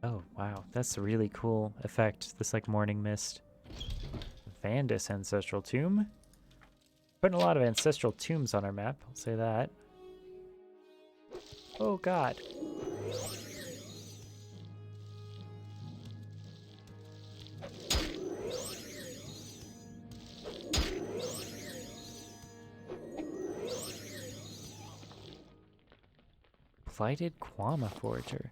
Oh, wow. That's a really cool effect. This, like, morning mist. Vandus Ancestral Tomb. Putting a lot of ancestral tombs on our map, I'll say that. Oh, God. Blighted Quama Forager.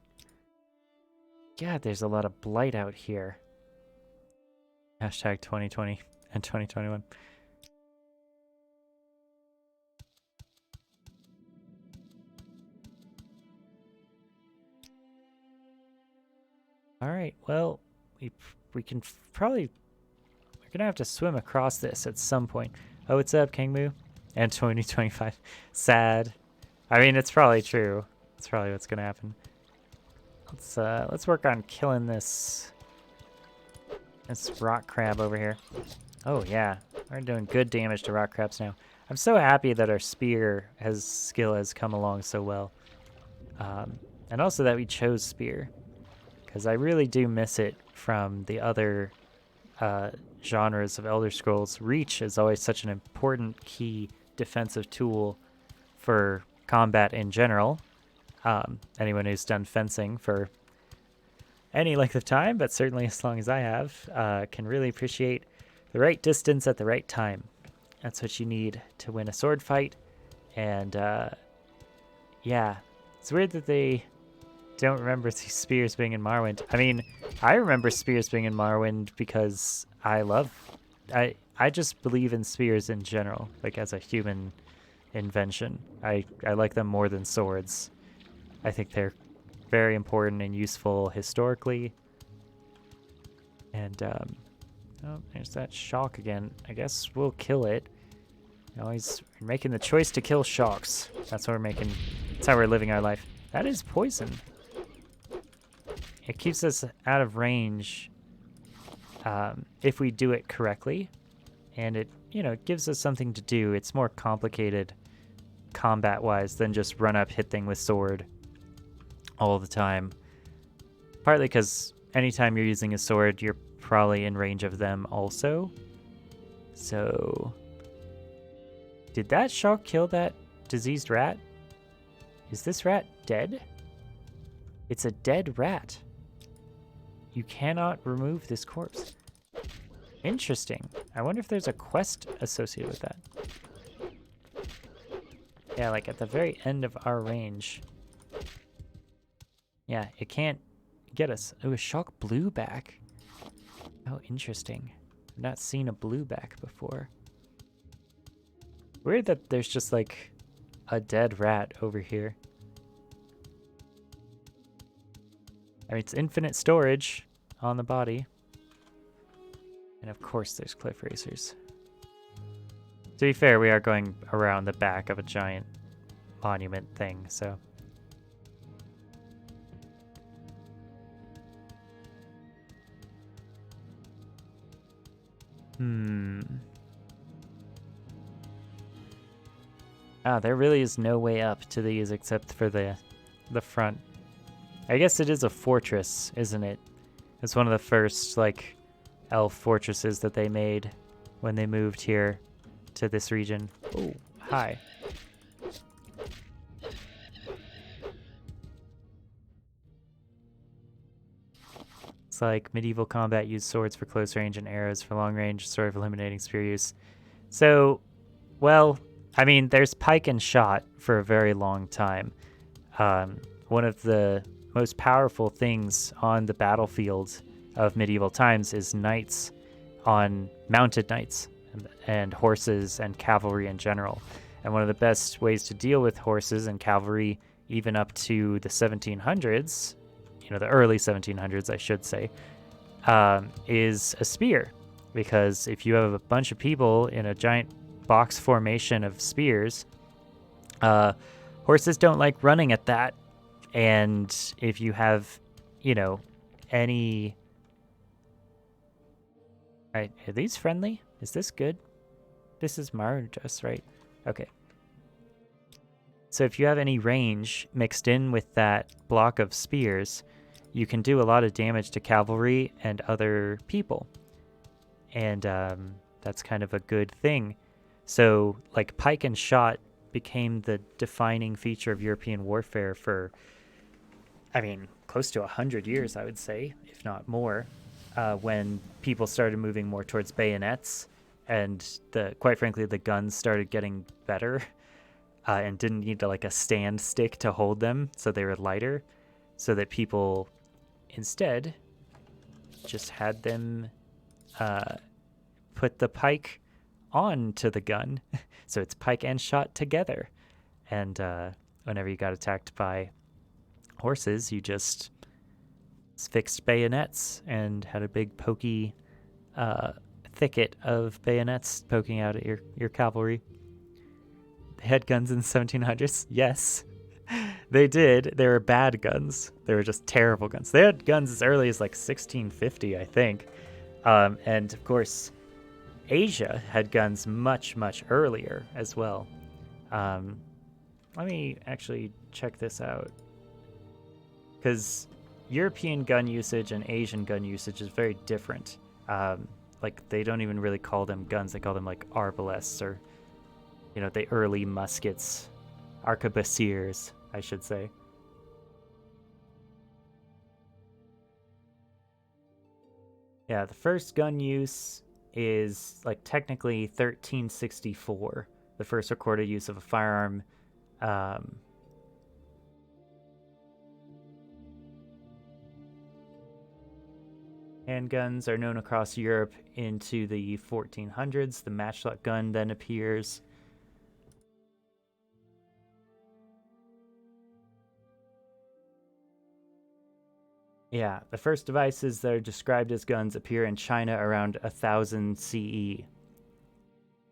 God, there's a lot of blight out here. Hashtag 2020 and 2021. All right, well, we can probably... We're going to have to swim across this at some point. Oh, what's up, Kangmu? and 2025. Sad. I mean, it's probably true. It's probably what's gonna happen. Let's work on killing this rock crab over here. Oh yeah, we're doing good damage to rock crabs now. I'm so happy that our spear skill has come along so well, and also that we chose spear, because I really do miss it from the other genres of Elder Scrolls. Reach is always such an important key defensive tool for combat in general. Anyone who's done fencing for any length of time, but certainly as long as I have, can really appreciate the right distance at the right time. That's what you need to win a sword fight. And yeah, it's weird that they don't remember these spears being in Morrowind. I mean, I remember spears being in Morrowind because I just believe in spears in general, like as a human invention. I like them more than swords. I think they're very important and useful historically. And oh, there's that shock again. I guess we'll kill it. Always making the choice to kill shocks. That's what we're making. That's how we're living our life. That is poison. It keeps us out of range if we do it correctly, and it, you know, gives us something to do. It's more complicated combat-wise than just run up, hit thing with sword all the time. Partly because anytime you're using a sword, you're probably in range of them also. So, did that shock kill that diseased rat? Is this rat dead? It's a dead rat. You cannot remove this corpse. Interesting. I wonder if there's a quest associated with that. Yeah, like at the very end of our range. Yeah, it can't get us. Oh, a shock blue back. Oh, interesting. I've not seen a blue back before. Weird that there's just like a dead rat over here. I mean, it's infinite storage on the body. And of course there's cliff racers. To be fair, we are going around the back of a giant monument thing, so. Ah, there really is no way up to these except for the front. I guess it is a fortress, isn't it? It's one of the first, like, elf fortresses that they made when they moved here to this region. Oh, hi. It's like medieval combat used swords for close range and arrows for long range, sword for eliminating spear use. So, well, I mean, there's pike and shot for a very long time. One of the most powerful things on the battlefield of medieval times is knights, on mounted knights and horses and cavalry in general. And one of the best ways to deal with horses and cavalry, even up to the 1700s, you know, the early 1700s, I should say, is a spear. Because if you have a bunch of people in a giant box formation of spears, horses don't like running at that. And if you have, you know, any... Alright, are these friendly? Is this good? This is Margus, right? Okay. So if you have any range mixed in with that block of spears, you can do a lot of damage to cavalry and other people. And that's kind of a good thing. So, like, pike and shot became the defining feature of European warfare for, I mean, close to 100 years, I would say, if not more, when people started moving more towards bayonets, and quite frankly, the guns started getting better and didn't need like a stand stick to hold them, so they were lighter, so that people instead just had them put the pike onto the gun, so it's pike and shot together. And whenever you got attacked by horses, you just fixed bayonets and had a big pokey thicket of bayonets poking out at your cavalry. They had guns in the 1700s. Yes, they did. They were bad guns. They were just terrible guns. They had guns as early as like 1650, I think. And of course, Asia had guns much, much earlier as well. Let me actually check this out. Because European gun usage and Asian gun usage is very different. Like, they don't even really call them guns. They call them, like, arbalests or, you know, the early muskets. Arquebusiers, I should say. Yeah, the first gun use is, like, technically 1364. The first recorded use of a firearm. Handguns are known across Europe into the 1400s. The matchlock gun then appears. Yeah, the first devices that are described as guns appear in China around 1000 CE.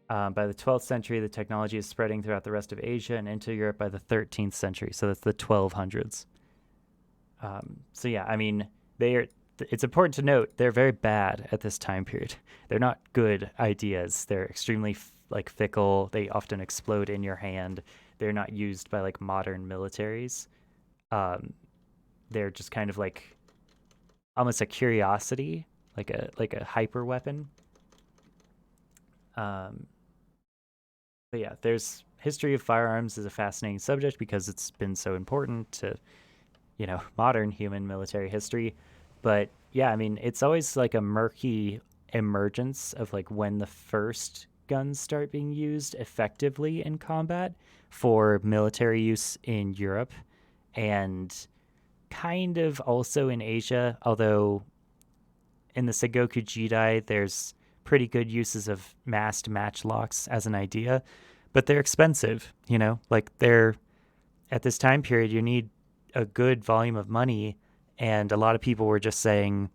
By the 12th century, the technology is spreading throughout the rest of Asia and into Europe by the 13th century. So that's the 1200s. So yeah, I mean, it's important to note they're very bad at this time period. They're not good ideas. They're extremely fickle. They often explode in your hand. They're not used by like modern militaries. They're just kind of like almost a curiosity, like a hyper weapon. But yeah, there's history of firearms is a fascinating subject because it's been so important to, you know, modern human military history. But yeah, I mean, it's always like a murky emergence of like when the first guns start being used effectively in combat for military use in Europe and kind of also in Asia, although in the Sengoku Jidai, there's pretty good uses of massed matchlocks as an idea, but they're expensive, you know, like they're at this time period, you need a good volume of money. And a lot of people were just saying,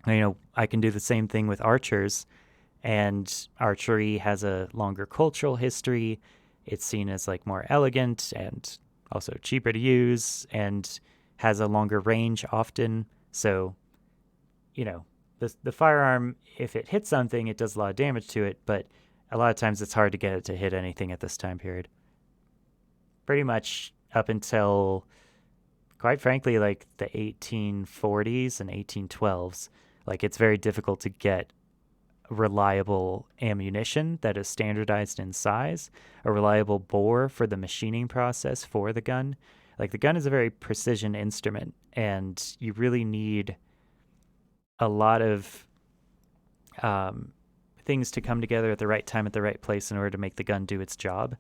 you know, I can do the same thing with archers. And archery has a longer cultural history. It's seen as like more elegant and also cheaper to use and has a longer range often. So, you know, the firearm, if it hits something, it does a lot of damage to it. But a lot of times it's hard to get it to hit anything at this time period. Pretty much up until, quite frankly, like the 1840s and 1812s, like it's very difficult to get reliable ammunition that is standardized in size, a reliable bore for the machining process for the gun. Like the gun is a very precision instrument, and you really need a lot of things to come together at the right time at the right place in order to make the gun do its job.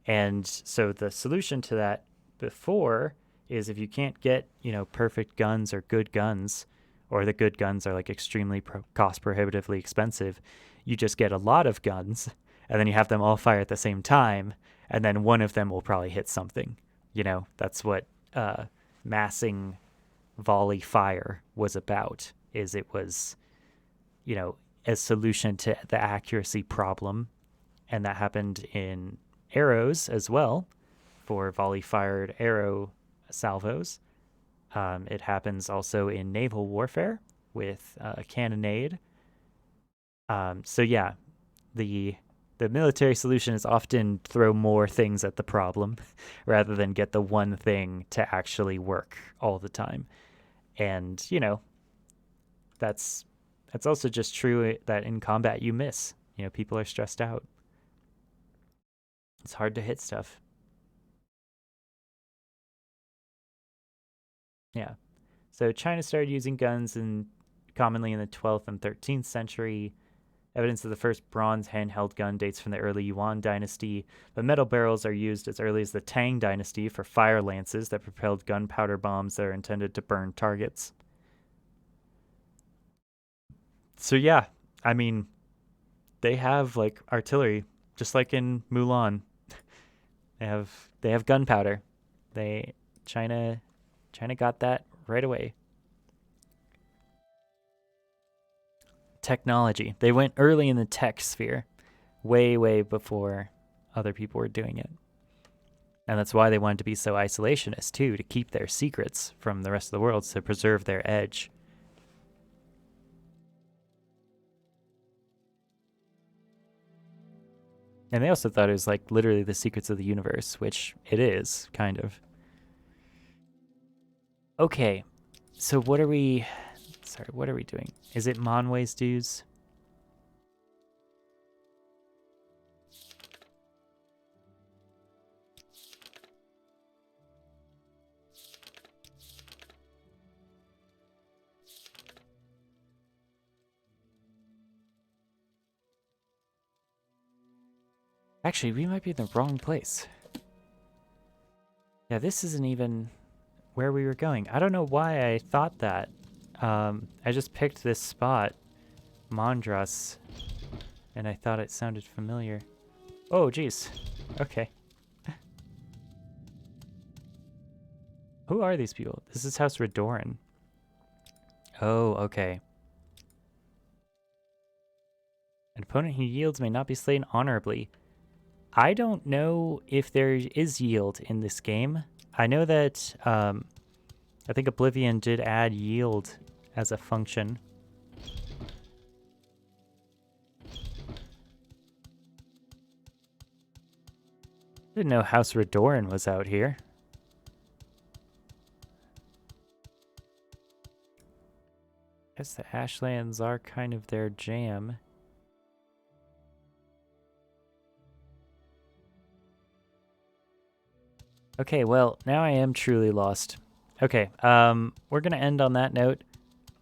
And so the solution to that before is if you can't get, you know, perfect guns or good guns, or the good guns are like extremely cost prohibitively expensive, you just get a lot of guns and then you have them all fire at the same time. And then one of them will probably hit something, you know, that's what massing volley fire was about, is it was, you know, a solution to the accuracy problem. And that happened in arrows as well, for volley fired arrow salvos. It happens also in naval warfare with cannonade. So yeah, the military solution is often throw more things at the problem rather than get the one thing to actually work all the time. And, you know, that's also just true that in combat you miss. You know, people are stressed out. It's hard to hit stuff. Yeah. So China started using guns commonly in the 12th and 13th century. Evidence of the first bronze handheld gun dates from the early Yuan dynasty, but metal barrels are used as early as the Tang dynasty for fire lances that propelled gunpowder bombs that are intended to burn targets. So yeah, I mean, they have like artillery, just like in Mulan. They have gunpowder. China got that right away. Technology. They went early in the tech sphere, way before other people were doing it. And that's why they wanted to be so isolationist, too, to keep their secrets from the rest of the world, to preserve their edge. And they also thought it was like literally the secrets of the universe, which it is, kind of. Okay, so what are we... Sorry, what are we doing? Is it Monway's dues? Actually, we might be in the wrong place. Yeah, this isn't even where we were going. I don't know why I thought that. I just picked this spot, Mondras, and I thought it sounded familiar. Oh, jeez. Okay. Who are these people? This is House Redoran. Oh, okay. An opponent who yields may not be slain honorably. I don't know if there is yield in this game. I know that I think Oblivion did add yield as a function. Didn't know House Redoran was out here. Guess the Ashlands are kind of their jam. Okay, well, now I am truly lost. Okay, we're gonna end on that note,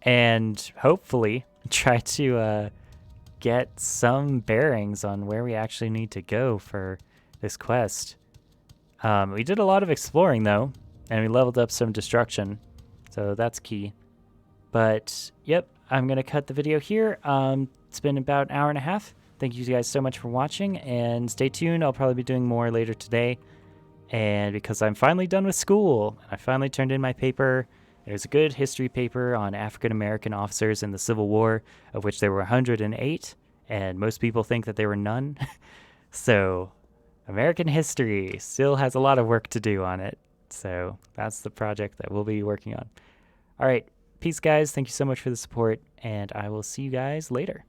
and hopefully try to get some bearings on where we actually need to go for this quest. We did a lot of exploring, though, and we leveled up some destruction, so that's key. But, yep, I'm gonna cut the video here. It's been about an hour and a half. Thank you guys so much for watching, and stay tuned. I'll probably be doing more later today. And because I'm finally done with school, I finally turned in my paper. It was a good history paper on African-American officers in the Civil War, of which there were 108, and most people think that there were none. So, American history still has a lot of work to do on it. So, that's the project that we'll be working on. All right, peace, guys. Thank you so much for the support, and I will see you guys later.